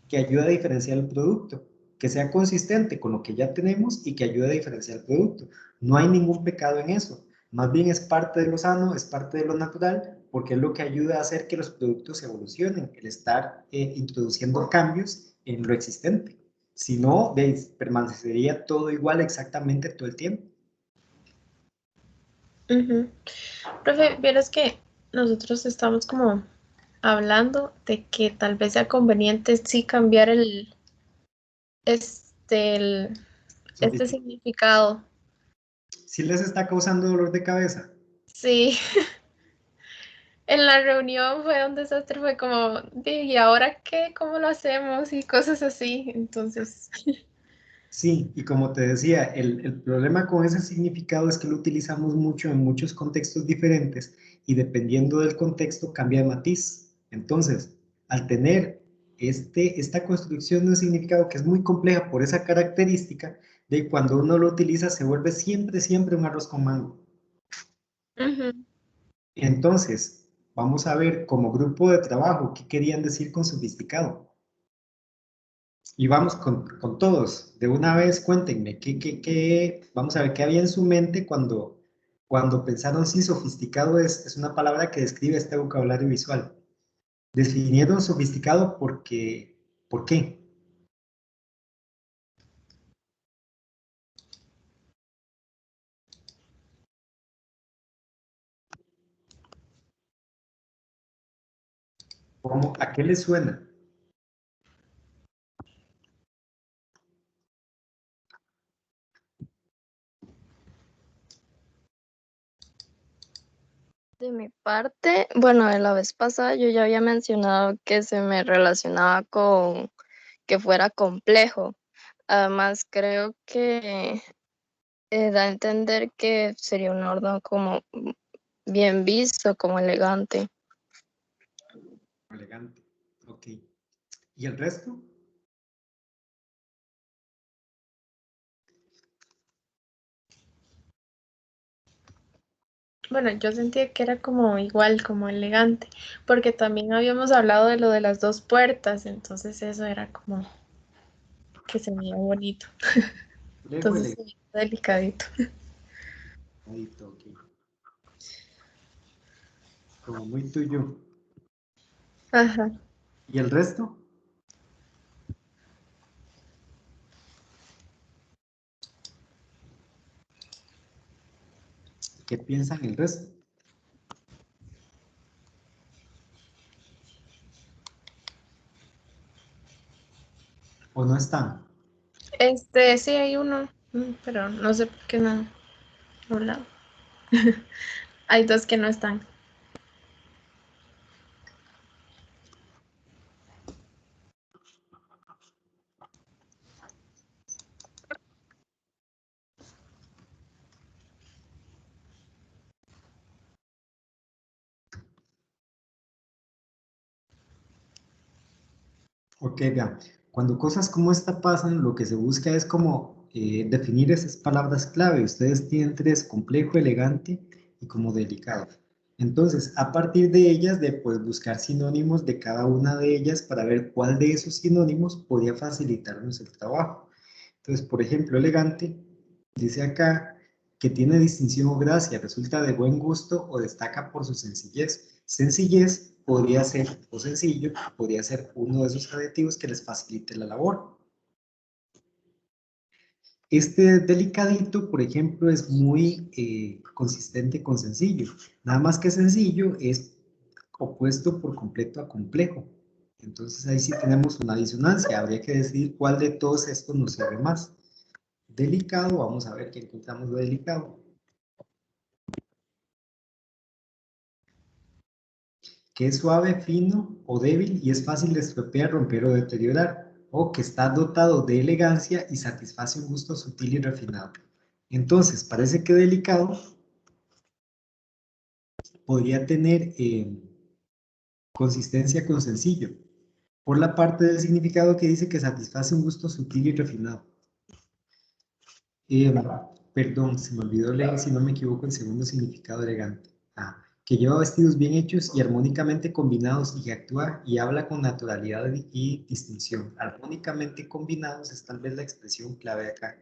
que ayude a diferenciar el producto, que sea consistente con lo que ya tenemos y que ayude a diferenciar el producto. No hay ningún pecado en eso. Más bien es parte de lo sano, es parte de lo natural, porque es lo que ayuda a hacer que los productos evolucionen, el estar introduciendo cambios en lo existente. Si no, permanecería todo igual exactamente todo el tiempo. Profe, vieras que nosotros estamos como hablando de que tal vez sea conveniente sí cambiar este significado. ¿Sí les está causando dolor de cabeza? Sí. En la reunión fue un desastre, fue como, ¿y ahora qué? ¿Cómo lo hacemos? Y cosas así, entonces. Sí, y como te decía, el problema con ese significado es que lo utilizamos mucho en muchos contextos diferentes y dependiendo del contexto cambia de matiz. Entonces, al tener esta construcción de un significado que es muy compleja por esa característica, de cuando uno lo utiliza se vuelve siempre, siempre un arroz con mango. Entonces, vamos a ver como grupo de trabajo qué querían decir con sofisticado. Y vamos con todos. De una vez cuéntenme, vamos a ver qué había en su mente cuando pensaron si sofisticado es una palabra que describe este vocabulario visual. Definieron sofisticado porque, ¿por qué? ¿Cómo? ¿A qué les suena? De mi parte, bueno, de la vez pasada yo ya había mencionado que se me relacionaba con que fuera complejo. Además, creo que da a entender que sería un orden como bien visto, como elegante. Elegante, ok. ¿Y el resto? Bueno, yo sentía que era como igual, como elegante, porque también habíamos hablado de lo de las dos puertas, entonces eso era como que se veía bonito. Complejo, Entonces, sí, delicadito. elegante, ok. Como muy tuyo. Ajá. ¿Y el resto? ¿Qué piensan el resto? ¿O no están? Sí hay uno, pero no sé por qué no he hablado. Hay dos que no están. Ok, vean, cuando cosas como esta pasan, lo que se busca es como definir esas palabras clave. Ustedes tienen tres: complejo, elegante y como delicado. Entonces, a partir de ellas, de pues, buscar sinónimos de cada una de ellas para ver cuál de esos sinónimos podría facilitarnos el trabajo. Entonces, por ejemplo, elegante, dice acá que tiene distinción o gracia, resulta de buen gusto o destaca por su sencillez. Sencillez podría ser, o sencillo, podría ser uno de esos adjetivos que les facilite la labor. Este delicadito, por ejemplo, es muy consistente con sencillo. Nada más que sencillo es opuesto por completo a complejo. Entonces ahí sí tenemos una disonancia. Habría que decidir cuál de todos estos nos sirve más. Delicado, vamos a ver qué encontramos de delicado. Que es suave, fino o débil y es fácil de estropear, romper o deteriorar, o que está dotado de elegancia y satisface un gusto sutil y refinado. Entonces, parece que delicado podría tener consistencia con sencillo, por la parte del significado que dice que satisface un gusto sutil y refinado. Perdón, se me olvidó leer, si no me equivoco, el segundo significado elegante. Que lleva vestidos bien hechos y armónicamente combinados y que actúa y habla con naturalidad y distinción. Armónicamente combinados es tal vez la expresión clave de acá.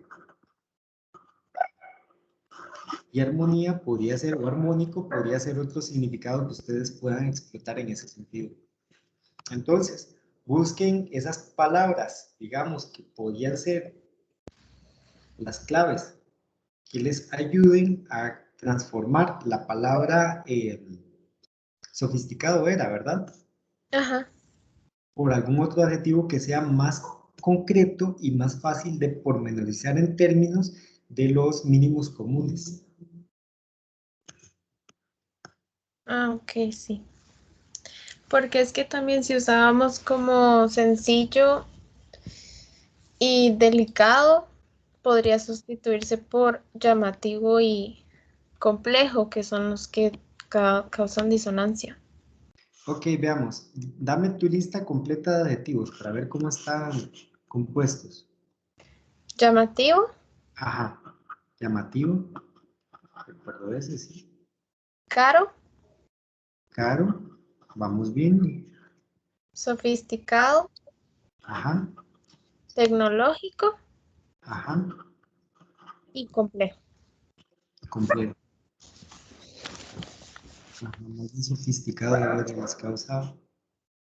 Y armonía podría ser, o armónico, podría ser otro significado que ustedes puedan explotar en ese sentido. Entonces, busquen esas palabras, digamos, que podrían ser las claves que les ayuden a transformar la palabra sofisticado era, ¿verdad? Ajá. Por algún otro adjetivo que sea más concreto y más fácil de pormenorizar en términos de los mínimos comunes. Ah, ok, sí. Porque es que también si usábamos como sencillo y delicado, podría sustituirse por llamativo y complejo, que son los que causan disonancia. Ok, veamos. Dame tu lista completa de adjetivos para ver cómo están compuestos. Llamativo, Ajá. Llamativo. Recuerdo ese, sí. caro, Caro. Vamos bien. sofisticado, Ajá. tecnológico Ajá. y complejo. Completo. Ajá, más bien sofisticado les causa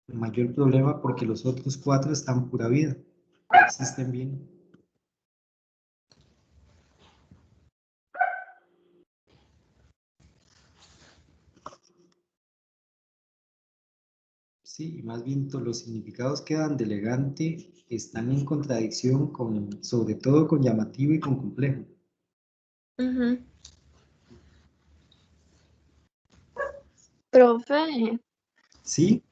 mayor problema porque los otros 4 están pura vida. Existen bien. Sí, y más bien los significados que dan de elegante están en contradicción con, sobre todo con llamativo y con complejo. Ujú. Profe, ¿Sí?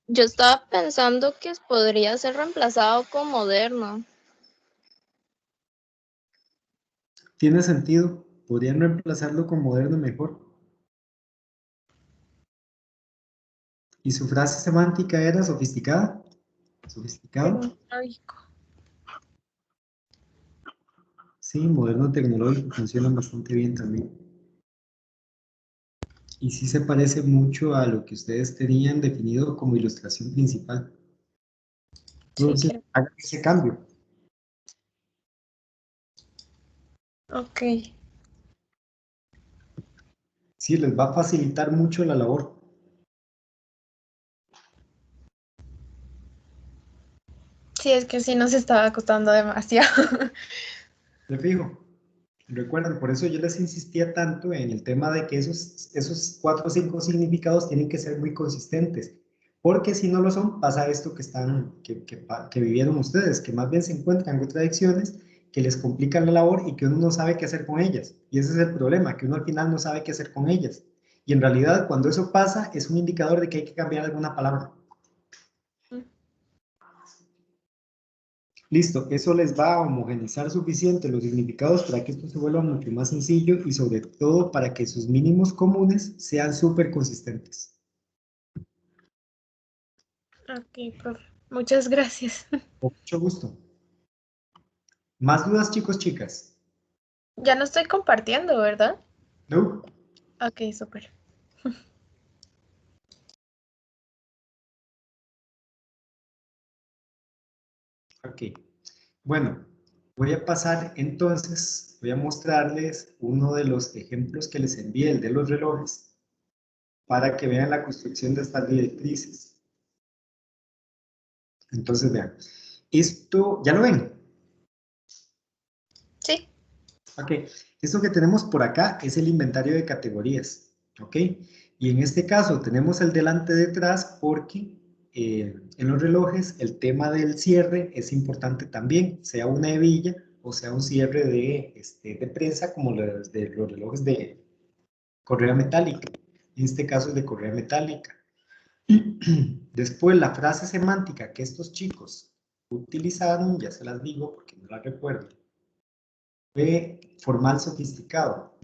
yo estaba pensando que podría ser reemplazado con moderno. Tiene sentido. Podrían reemplazarlo con moderno mejor. ¿Y su frase semántica era sofisticada? ¿Sofisticado? Tecnológico. Sí, moderno tecnológico funciona bastante bien también. Y sí se parece mucho a lo que ustedes tenían definido como ilustración principal. Sí, Entonces, hagan ese cambio. ok. Sí, les va a facilitar mucho la labor. Sí, es que sí nos estaba costando demasiado. Le fijo. Recuerden, por eso yo les insistía tanto en el tema de que esos 4 o 5 significados tienen que ser muy consistentes. Porque si no lo son, pasa esto que vivieron ustedes, que más bien se encuentran contradicciones que les complican la labor y que uno no sabe qué hacer con ellas. Y ese es el problema, que uno al final no sabe qué hacer con ellas. Y en realidad, cuando eso pasa, es un indicador de que hay que cambiar alguna palabra. Listo, eso les va a homogeneizar suficiente los significados para que esto se vuelva mucho más sencillo y sobre todo para que sus mínimos comunes sean súper consistentes. Ok, profe. Muchas gracias. Con mucho gusto. ¿Más dudas, chicos, chicas? Ya no estoy compartiendo, ¿verdad? ¿No? Ok, súper. Ok. Bueno, voy a pasar entonces, voy a mostrarles uno de los ejemplos que les envié, el de los relojes, para que vean la construcción de estas directrices. Entonces, vean. Esto, ¿ya lo ven? Sí. Ok, esto que tenemos por acá es el inventario de categorías, ¿ok? Y en este caso tenemos el delante detrás porque en los relojes el tema del cierre es importante también, sea una hebilla o sea un cierre de prensa como los de los relojes de correa metálica. En este caso es de correa metálica. Después la frase semántica que estos chicos utilizaron, ya se las digo porque no la recuerdo, fue formal sofisticado.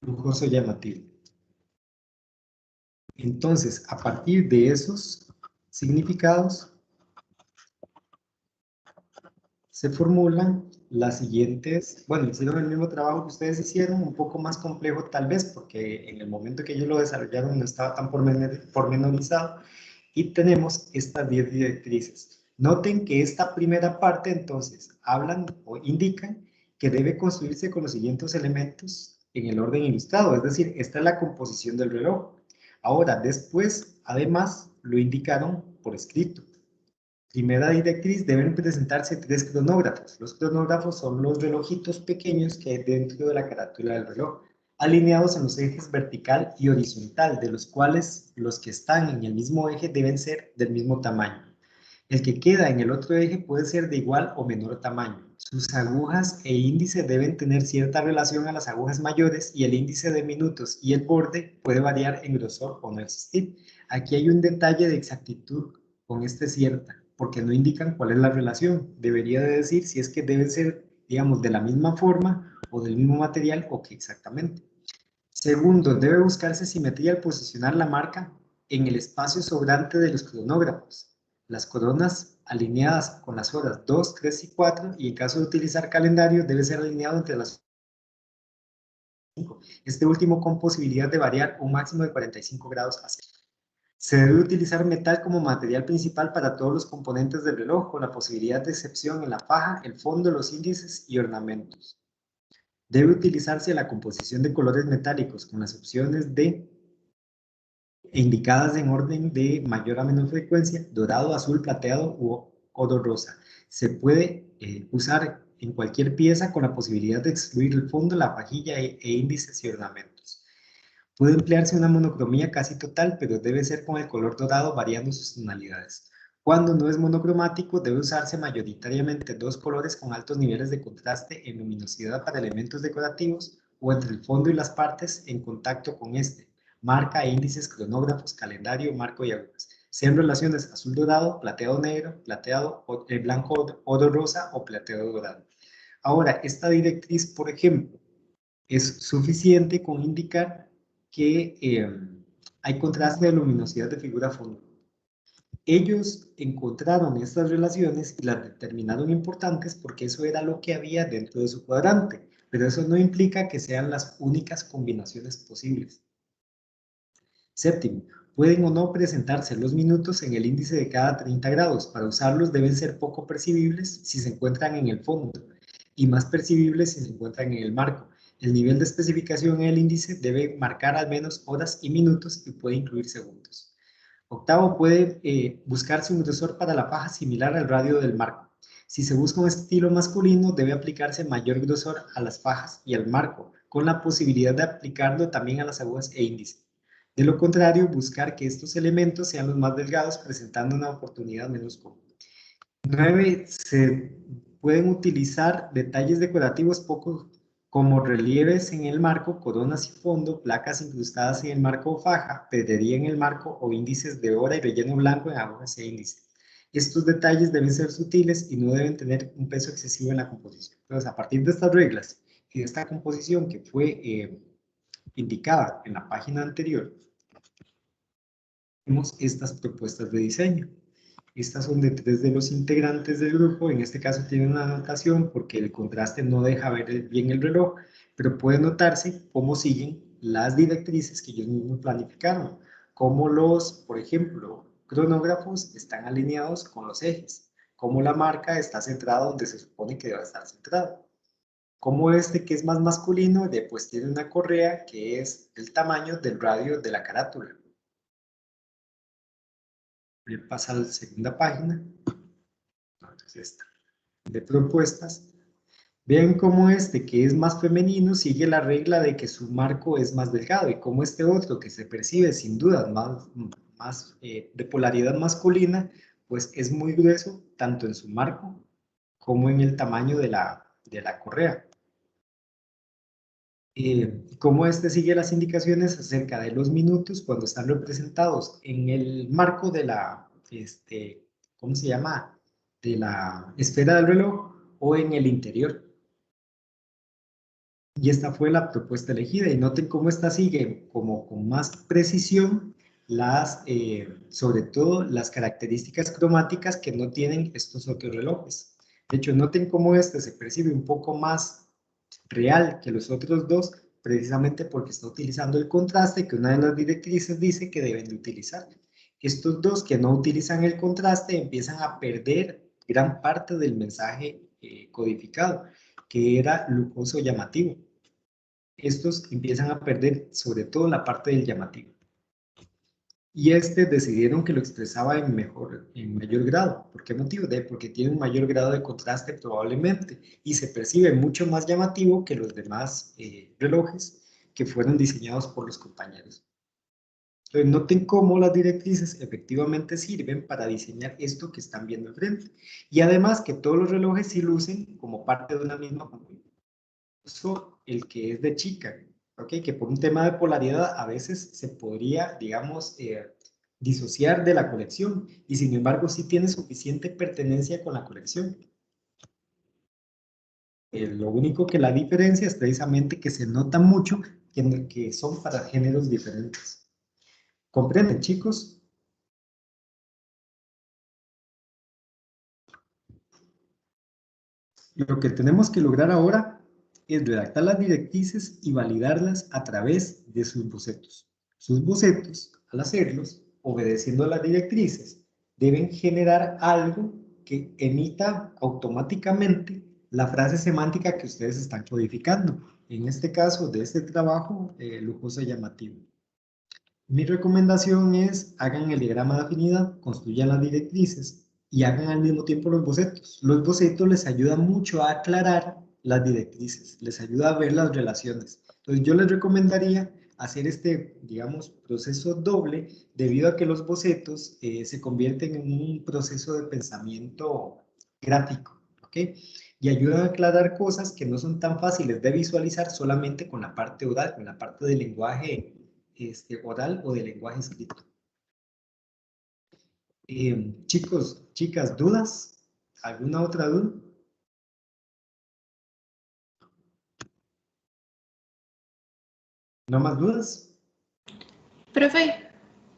lujoso, llamativo. Entonces, a partir de esos significados, se formulan las siguientes, bueno, hicieron el mismo trabajo que ustedes hicieron, un poco más complejo tal vez, porque en el momento que ellos lo desarrollaron no estaba tan pormenorizado, y tenemos estas 10 directrices. Noten que esta primera parte, entonces, hablan o indican que debe construirse con los siguientes elementos en el orden ilustrado, es decir, esta es la composición del reloj. Ahora, después, además, lo indicaron por escrito. Primera directriz, deben presentarse 3 cronógrafos. Los cronógrafos son los relojitos pequeños que hay dentro de la carátula del reloj, alineados en los ejes vertical y horizontal, de los cuales los que están en el mismo eje deben ser del mismo tamaño. El que queda en el otro eje puede ser de igual o menor tamaño. Sus agujas e índice deben tener cierta relación a las agujas mayores y el índice de minutos y el borde puede variar en grosor o no existir. Aquí hay un detalle de exactitud con este cierta, porque no indican cuál es la relación. Debería de decir si es que deben ser, digamos, de la misma forma o del mismo material o qué exactamente. Segundo, debe buscarse simetría al posicionar la marca en el espacio sobrante de los cronógrafos. Las coronas alineadas con las horas 2, 3 y 4, y en caso de utilizar calendario, debe ser alineado entre las 5. Este último con posibilidad de variar un máximo de 45 grados hacia. Se debe utilizar metal como material principal para todos los componentes del reloj, con la posibilidad de excepción en la faja, el fondo, los índices y ornamentos. Debe utilizarse la composición de colores metálicos con las opciones de indicadas en orden de mayor a menor frecuencia, dorado, azul, plateado u oro rosa. Se puede usar en cualquier pieza con la posibilidad de excluir el fondo, la fajilla e índices y ornamentos. Puede emplearse una monocromía casi total, pero debe ser con el color dorado variando sus tonalidades. Cuando no es monocromático, debe usarse mayoritariamente 2 colores con altos niveles de contraste en luminosidad para elementos decorativos o entre el fondo y las partes en contacto con este. Marca e índices, cronógrafos, calendario, marco y agujas. Sean relaciones azul dorado, plateado negro, plateado blanco oro rosa o plateado dorado. Ahora, esta directriz, por ejemplo, es suficiente con indicar que hay contraste de luminosidad de figura fondo. Ellos encontraron estas relaciones y las determinaron importantes porque eso era lo que había dentro de su cuadrante, pero eso no implica que sean las únicas combinaciones posibles. Séptimo, pueden o no presentarse los minutos en el índice de cada 30 grados. Para usarlos deben ser poco percibibles si se encuentran en el fondo y más percibibles si se encuentran en el marco. El nivel de especificación en el índice debe marcar al menos horas y minutos y puede incluir segundos. Octavo, puede buscarse un grosor para la faja similar al radio del marco. Si se busca un estilo masculino, debe aplicarse mayor grosor a las fajas y al marco, con la posibilidad de aplicarlo también a las agujas e índice. De lo contrario, buscar que estos elementos sean los más delgados, presentando una oportunidad menos común. 9. Se pueden utilizar detalles decorativos poco como relieves en el marco, coronas y fondo, placas incrustadas en el marco o faja, pedrería en el marco o índices de hora y relleno blanco en agujas e índices. Estos detalles deben ser sutiles y no deben tener un peso excesivo en la composición. Entonces, a partir de estas reglas y de esta composición que fue indicada en la página anterior, tenemos estas propuestas de diseño. Estas son de 3 de los integrantes del grupo. En este caso tienen una anotación porque el contraste no deja ver bien el reloj, pero puede notarse cómo siguen las directrices que ellos mismos planificaron, como los, por ejemplo, cronógrafos están alineados con los ejes, como la marca está centrada donde se supone que debe estar centrado, como este que es más masculino, pues tiene una correa que es el tamaño del radio de la carátula. Voy a pasar a la segunda página. Entonces esta, de propuestas. Vean cómo este que es más femenino sigue la regla de que su marco es más delgado y como este otro que se percibe sin duda más de polaridad masculina, pues es muy grueso tanto en su marco como en el tamaño de la correa. Como este sigue las indicaciones acerca de los minutos cuando están representados en el marco de la, ¿cómo se llama? De la esfera del reloj o en el interior. Y esta fue la propuesta elegida. Y noten cómo esta sigue como con más precisión sobre todo las características cromáticas que no tienen estos otros relojes. De hecho, noten cómo este se percibe un poco más real que los otros dos, precisamente porque está utilizando el contraste que una de las directrices dice que deben de utilizar. Estos dos que no utilizan el contraste empiezan a perder gran parte del mensaje codificado, que era lujoso llamativo. Estos empiezan a perder sobre todo la parte del llamativo. Y decidieron que lo expresaba en mayor grado. ¿Por qué motivo? Porque tiene un mayor grado de contraste probablemente y se percibe mucho más llamativo que los demás relojes que fueron diseñados por los compañeros. Entonces, noten cómo las directrices efectivamente sirven para diseñar esto que están viendo enfrente. Y además que todos los relojes sí lucen como parte de una misma familia. El que es de chica, ¿ok? Que por un tema de polaridad a veces se podría, digamos, disociar de la colección y sin embargo sí tiene suficiente pertenencia con la colección. Lo único que la diferencia es precisamente que se nota mucho que son para géneros diferentes. ¿Comprenden, chicos? Lo que tenemos que lograr ahora es redactar las directrices y validarlas a través de sus bocetos. Sus bocetos, al hacerlos, obedeciendo a las directrices, deben generar algo que emita automáticamente la frase semántica que ustedes están codificando. En este caso, de este trabajo, lujoso y llamativo. Mi recomendación es, hagan el diagrama de afinidad, construyan las directrices y hagan al mismo tiempo los bocetos. Los bocetos les ayudan mucho a aclarar las directrices, les ayuda a ver las relaciones. Entonces yo les recomendaría hacer digamos, proceso doble, debido a que los bocetos se convierten en un proceso de pensamiento gráfico, ¿ok? Y ayudan a aclarar cosas que no son tan fáciles de visualizar solamente con la parte oral, con la parte del lenguaje oral o de lenguaje escrito. Chicos, chicas, ¿dudas? ¿Alguna otra duda? ¿No más dudas? Profe,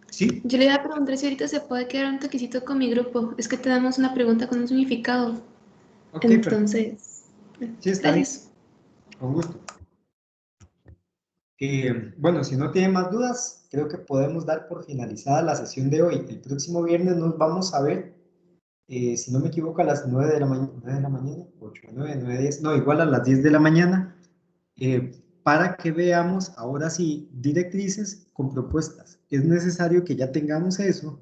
Sí. yo le iba a preguntar si ahorita se puede quedar un toquecito con mi grupo. Es que tenemos una pregunta con un significado. Ok, Entonces, sí, está bien. gracias. Con gusto. Bueno, si no tienen más dudas, creo que podemos dar por finalizada la sesión de hoy. El próximo viernes nos vamos a ver, si no me equivoco, a las 9 de la mañana, 8, 9, 9, 10, no, igual a las 10 de la mañana, para que veamos ahora sí directrices con propuestas. Es necesario que ya tengamos eso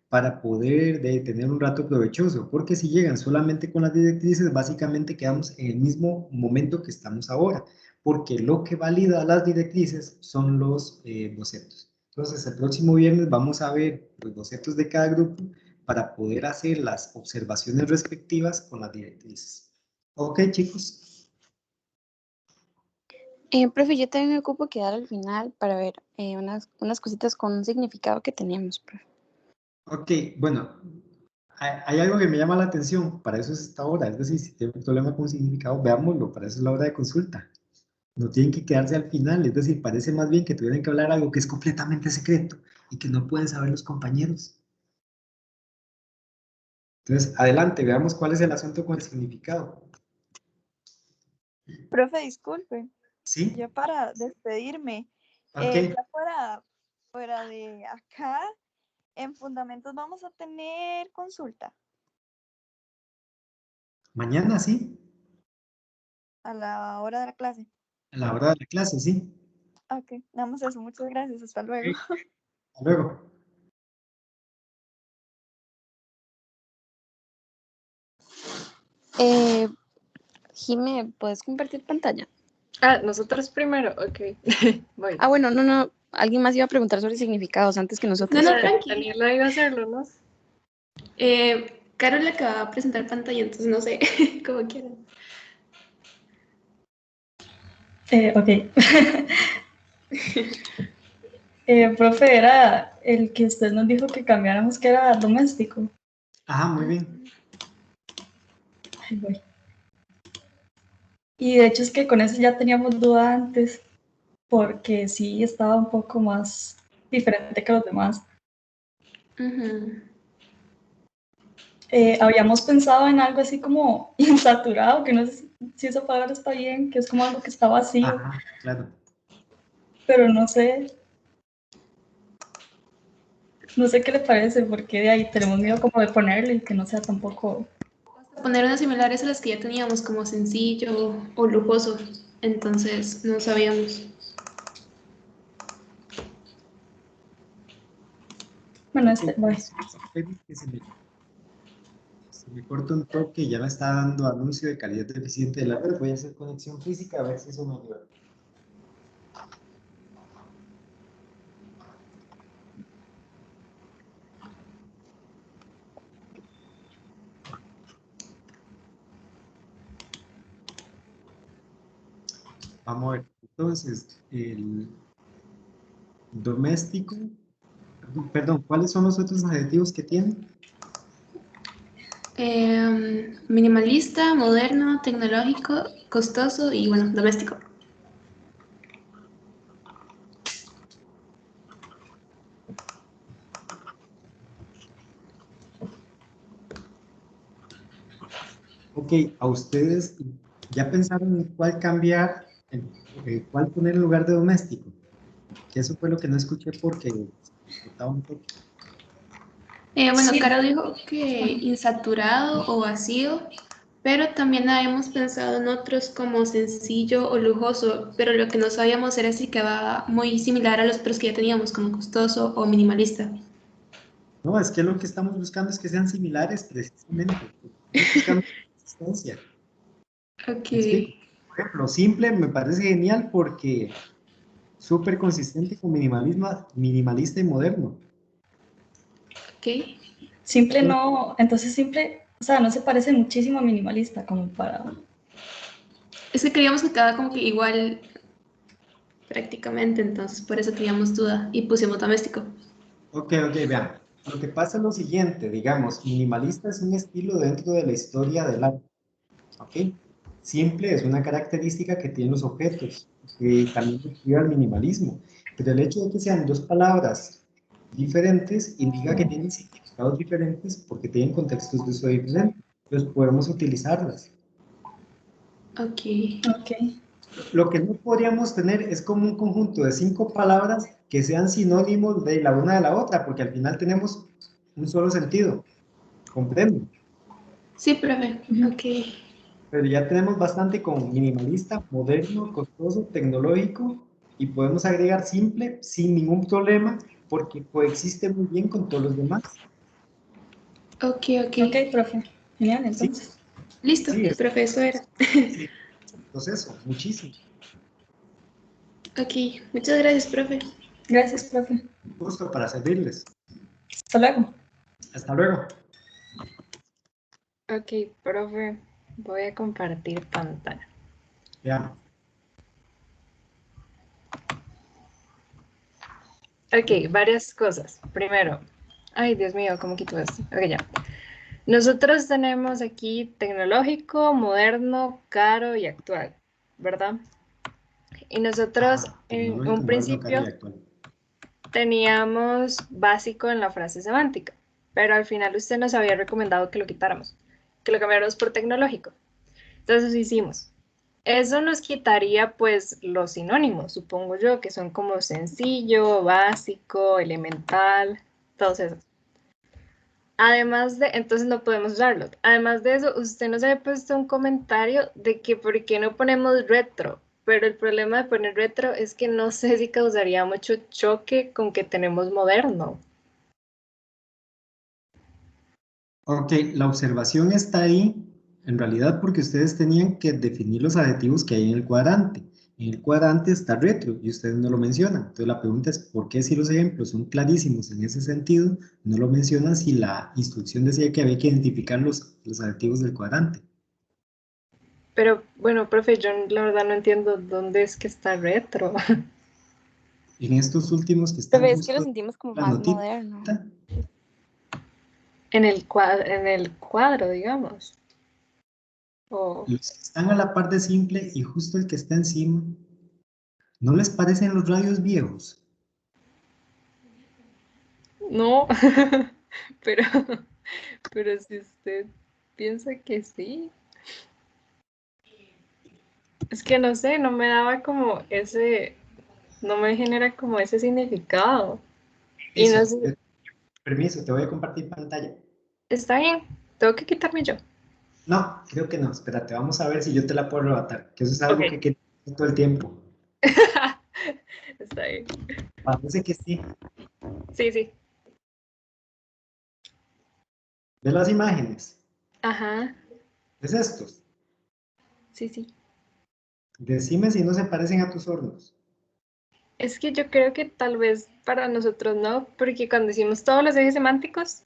para poder tener un rato provechoso, porque si llegan solamente con las directrices, básicamente quedamos en el mismo momento que estamos ahora, porque lo que valida las directrices son los bocetos. Entonces, el próximo viernes vamos a ver los bocetos de cada grupo para poder hacer las observaciones respectivas con las directrices. Ok, chicos. Profe, yo también me ocupo quedar al final para ver unas cositas con un significado que teníamos, profe. Ok, bueno, hay algo que me llama la atención, para eso es esta hora, es decir, si tienen un problema con significado, veámoslo, para eso es la hora de consulta. No tienen que quedarse al final, es decir, parece más bien que tuvieran que hablar algo que es completamente secreto y que no pueden saber los compañeros. Entonces, adelante, veamos cuál es el asunto con el significado. Profe, disculpe, ¿Sí? ya para despedirme, Ok. ya fuera de acá, en Fundamentos vamos a tener consulta Mañana, sí, a la hora de la clase. a la hora de la clase, sí. Ok, damos eso, muchas gracias, hasta luego. Hasta luego. Jime, ¿puedes compartir pantalla? Ah, nosotros primero, ok. Voy. Ah, bueno, no, alguien más iba a preguntar sobre significados antes que nosotros. No, tranquila. Daniela iba a hacerlo, ¿no? Carol le acaba de presentar pantalla, entonces no sé, como quieran. Ok. Profe, era el que usted nos dijo que cambiáramos, que era doméstico. Ajá, muy bien. Ahí voy. Y de hecho es que con eso ya teníamos duda antes, porque sí estaba un poco más diferente que los demás. Ujú. Habíamos pensado en algo así como insaturado, que no sé si esa palabra está bien, que es como algo que está vacío, Ajá, claro. pero no sé qué le parece, porque de ahí tenemos miedo como de ponerle y que no sea tampoco... Poner unas similares a las que ya teníamos, como sencillo o lujoso. Entonces, no sabíamos. Bueno, Ok, voy. esperen que se me corta un toque y ya me está dando anuncio de calidad deficiente de la red. Voy a hacer conexión física a ver si eso me ayuda. Vamos a ver. Entonces, el doméstico, perdón, ¿cuáles son los otros adjetivos que tiene? Minimalista, moderno, tecnológico, costoso y, bueno, doméstico. Ok, a ustedes ya pensaron en cuál cambiar, cuál poner en lugar de doméstico. Que eso fue lo que no escuché porque se cortaba un poco. Bueno, Sí. Caro dijo que insaturado o vacío, pero también habíamos pensado en otros como sencillo o lujoso, pero lo que no sabíamos era si quedaba muy similar a los otros que ya teníamos, como costoso o minimalista. No, es que lo que estamos buscando es que sean similares precisamente. Estamos buscando consistencia. Ok, ¿Me explico? Por ejemplo, simple me parece genial porque súper consistente con minimalismo, minimalista y moderno. ok. Simple no, entonces simple, o sea, no se parece muchísimo a minimalista como para... Es que creíamos que quedaba como que igual prácticamente, entonces por eso teníamos duda y pusimos doméstico. Ok, vean. Lo que pasa es lo siguiente, digamos, minimalista es un estilo dentro de la historia del arte. ¿Ok? Simple es una característica que tienen los objetos, que también describe el minimalismo. Pero el hecho de que sean dos palabras diferentes indica que tienen significados diferentes porque tienen contextos de uso diferentes. Entonces podemos utilizarlas. Ok. Ok. Lo que no podríamos tener es como un conjunto de 5 palabras que sean sinónimos de la una de la otra, porque al final tenemos un solo sentido. ¿Comprenden? Sí, profe. Ok. Pero ya tenemos bastante con minimalista, moderno, costoso, tecnológico y podemos agregar simple sin ningún problema porque coexiste muy bien con todos los demás. Ok, ok. Ok, profe. Genial, Sí, entonces. Listo, sí, es profe, eso era. un proceso, muchísimo. Ok, muchas gracias, profe. Gracias, profe. Un gusto para servirles. Hasta luego. Hasta luego. Ok, profe, voy a compartir pantalla. Veamos. Ok, varias cosas. Primero, ay, Dios mío, ¿cómo quito esto? Ok, ya. Nosotros tenemos aquí tecnológico, moderno, caro y actual, ¿verdad? Y nosotros Ajá, en tecnológico, un moderno, caro y principio actual. teníamos básico en la frase semántica, pero al final usted nos había recomendado que lo quitáramos, que lo cambiáramos por tecnológico. Entonces hicimos. Eso nos quitaría pues los sinónimos, supongo yo, que son como sencillo, básico, elemental, todos esos. Además de, entonces no podemos usarlo. Además de eso, usted nos había puesto un comentario de que por qué no ponemos retro, pero el problema de poner retro es que no sé si causaría mucho choque con que tenemos moderno. Ok, la observación está ahí, en realidad porque ustedes tenían que definir los adjetivos que hay en el cuadrante. En el cuadrante está retro y ustedes no lo mencionan. Entonces la pregunta es, ¿por qué si los ejemplos son clarísimos en ese sentido, no lo mencionan si la instrucción decía que había que identificar los adjetivos del cuadrante? Pero bueno, profe, yo la verdad no entiendo dónde es que está retro. En estos últimos que Pero están es que lo justo sentimos como la más notita, moderno. En el cuadro, digamos. O Los que están a la par de simple y justo el que está encima, ¿no les parecen los radios viejos? no, pero, pero si usted piensa que sí, es que no sé, no me daba como ese, no me genera como ese significado. Y no Eso, sé, permiso, te voy a compartir pantalla. está bien, tengo que quitarme yo. No, creo que no, espérate, vamos a ver si yo te la puedo arrebatar, que eso es algo Ok, que quería hacer todo el tiempo. está bien. Parece que sí. Sí, sí. ¿Ves las imágenes? Ajá, ¿Es estos? sí, sí. Decime si no se parecen a tus hornos. Es que yo creo que tal vez para nosotros no, porque cuando hicimos todos los ejes semánticos,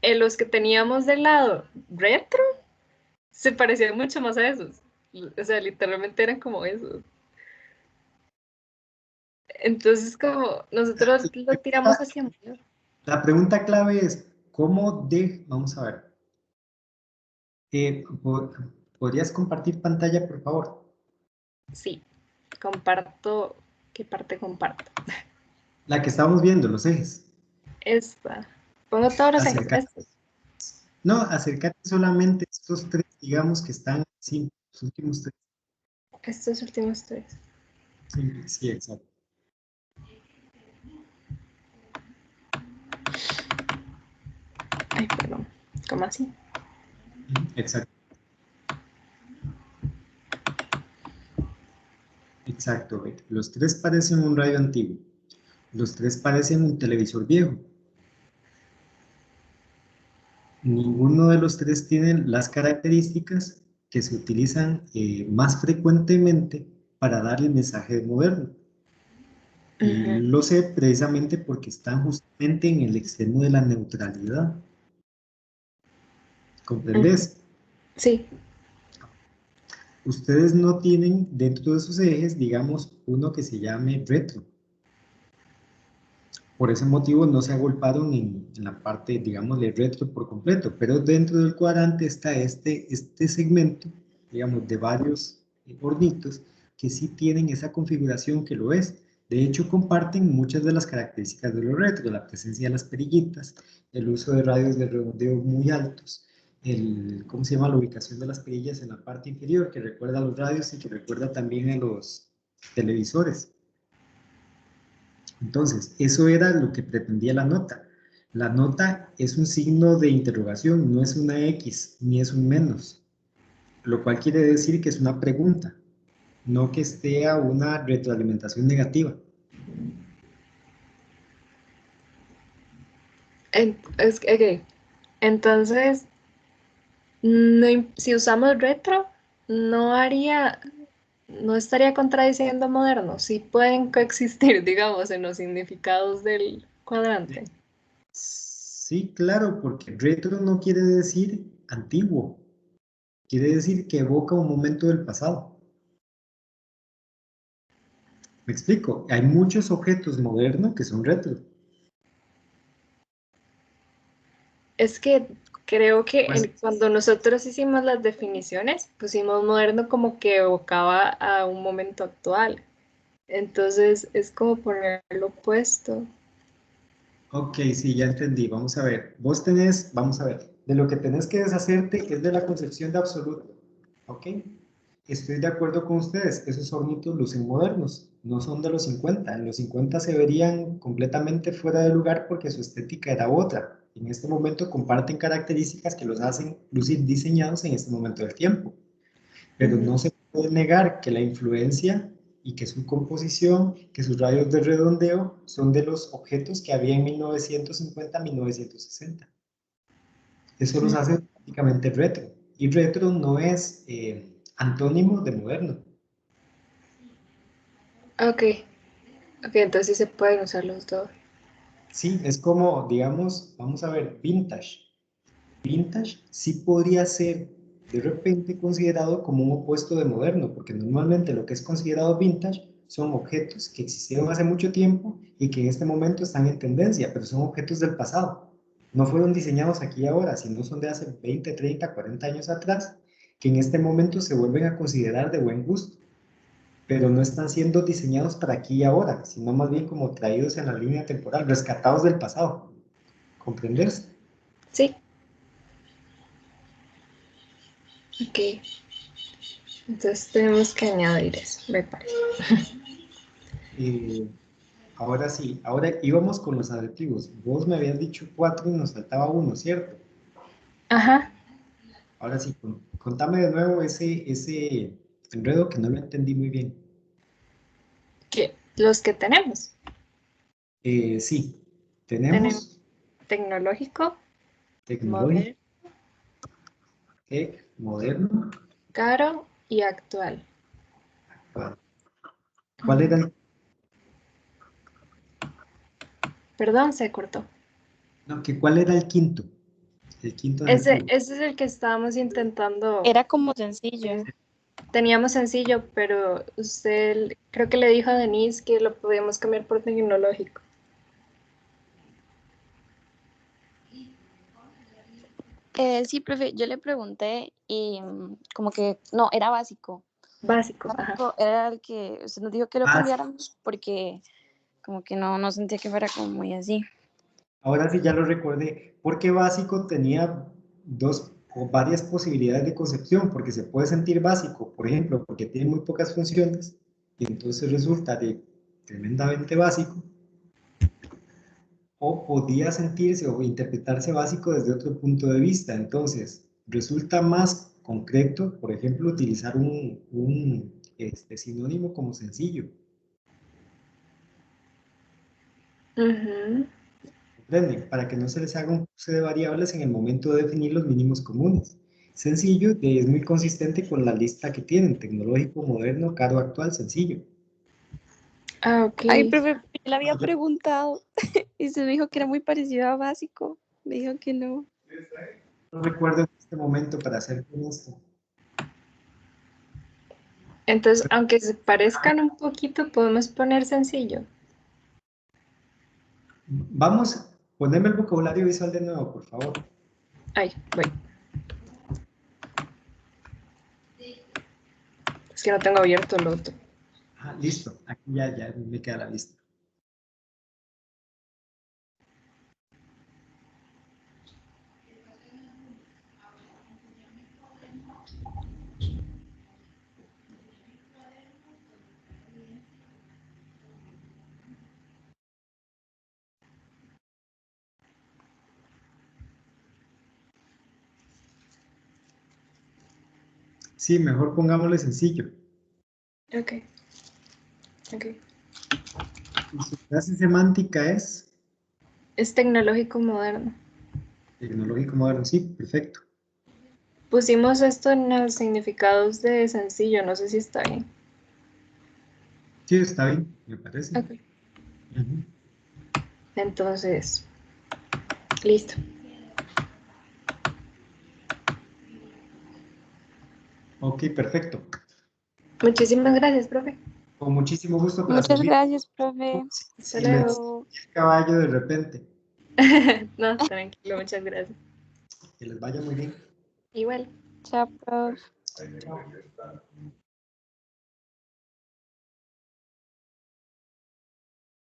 los que teníamos del lado retro se parecían mucho más a esos. O sea, literalmente eran como esos. Entonces, como nosotros lo tiramos hacia mayor. La pregunta clave es, ¿cómo de... Vamos a ver. ¿Podrías compartir pantalla, por favor? Sí, comparto. ¿Qué parte comparto? La que estábamos viendo, los ejes. Esta. Pongo todos los ejes. Acércate. Estos. No, acércate solamente a estos tres, digamos, que están simples, los últimos tres. Estos últimos tres. Simples, sí, exacto. Ay, perdón. ¿Cómo así? Exacto. Exacto, ve. Los tres parecen un radio antiguo. Los tres parecen un televisor viejo. Ninguno de los tres tiene las características que se utilizan más frecuentemente para dar el mensaje moderno. Y Ujú. lo sé precisamente porque están justamente en el extremo de la neutralidad. ¿Comprendes? Sí. Ustedes no tienen dentro de sus ejes, digamos, uno que se llame retro. Por ese motivo no se agolparon en la parte, digamos, de retro por completo, pero dentro del cuadrante está este segmento, digamos, de varios hornitos que sí tienen esa configuración que lo es. De hecho, comparten muchas de las características de los retro, la presencia de las perillitas, el uso de radios de redondeo muy altos, ¿cómo se llama? La ubicación de las perillas en la parte inferior, que recuerda a los radios y que recuerda también a los televisores. Entonces, eso era lo que pretendía la nota. La nota es un signo de interrogación, no es una X, ni es un menos, lo cual quiere decir que es una pregunta, no que esté a una retroalimentación negativa. Ok. Entonces, si usamos retro, no estaría contradiciendo moderno. Sí pueden coexistir, digamos, en los significados del cuadrante. Sí, claro, porque retro no quiere decir antiguo, quiere decir que evoca un momento del pasado. ¿Me explico? Hay muchos objetos modernos que son retro. Es que creo que Pues, cuando nosotros hicimos las definiciones, pusimos moderno como que evocaba a un momento actual. Entonces es como ponerlo opuesto. ok, sí, ya entendí. Vamos a ver. Vos tenés, vamos a ver, de lo que tenés que deshacerte es de la concepción de absoluto. ¿Ok? Estoy de acuerdo con ustedes. Esos hornitos lucen modernos. No son de los 50. En los 50 se verían completamente fuera de lugar porque su estética era otra. En este momento comparten características que los hacen lucir diseñados en este momento del tiempo. Pero no se puede negar que la influencia y que su composición, que sus radios de redondeo son de los objetos que había en 1950-1960. Eso los hace prácticamente retro. Y retro no es antónimo de moderno. Ok, ok, entonces sí se pueden usar los dos. Sí, es como, digamos, vamos a ver, vintage. Vintage sí podría ser de repente considerado como un opuesto de moderno, porque normalmente lo que es considerado vintage son objetos que existieron hace mucho tiempo y que en este momento están en tendencia, pero son objetos del pasado. No fueron diseñados aquí y ahora, sino son de hace 20, 30, 40 años atrás, que en este momento se vuelven a considerar de buen gusto, pero no están siendo diseñados para aquí y ahora, sino más bien como traídos en la línea temporal, rescatados del pasado. ¿Comprendes? Sí. Ok. Entonces tenemos que añadir eso, me parece. Ahora sí, ahora íbamos con los adjetivos. Vos me habías dicho 4 y nos faltaba uno, ¿cierto? Ajá. Ahora sí, contame de nuevo ese enredo que no lo entendí muy bien. ¿Qué? Los que tenemos. Sí, Tenemos tenemos tecnológico, tecnológico, moderno, moderno, caro y actual. actual. ¿Cuál era el, Perdón, se cortó. no, cuál era el quinto? El quinto Ese adjetivo. es el que estábamos intentando. Era como sencillo. Teníamos sencillo, pero usted creo que le dijo a Denise que lo podíamos cambiar por tecnológico. Sí, profe, yo le pregunté y como que no, era básico. Básico, ajá. Básico era el que usted nos dijo que lo Ah, cambiáramos porque como que no sentía que fuera como muy así. ahora sí ya lo recordé, porque básico tenía dos o varias posibilidades de concepción, porque se puede sentir básico, por ejemplo, porque tiene muy pocas funciones, y entonces resulta de tremendamente básico, o podía sentirse o interpretarse básico desde otro punto de vista. Entonces, resulta más concreto, por ejemplo, utilizar un sinónimo como sencillo. Ujú. ¿Comprenden? Para que no se les haga un cruce de variables en el momento de definir los mínimos comunes. Sencillo, es muy consistente con la lista que tienen, tecnológico, moderno, caro, actual, sencillo. Ah, ok. Ay, profe, yo le había preguntado y se me dijo que era muy parecido a básico. Me dijo que no. No recuerdo en este momento para hacer con esto. Entonces, aunque se parezcan un poquito, podemos poner sencillo. Vamos, poneme el vocabulario visual de nuevo, por favor. Ay, voy. Es que no tengo abierto el otro. Ah, listo, aquí ya me queda la vista. Sí, mejor pongámosle sencillo. Ok. Ok. Y su clase semántica es Es tecnológico moderno. tecnológico moderno. Sí, perfecto. Pusimos esto en los significados de sencillo, no sé si está bien. Sí, está bien, me parece. Ok. Ujú. Entonces, listo. Ok, perfecto. Muchísimas gracias, profe. Con muchísimo gusto para Muchas servir. gracias, profe. Hasta Si les luego. el caballo de repente, No, tranquilo, muchas gracias. que les vaya muy bien. Igual. Chao, profe.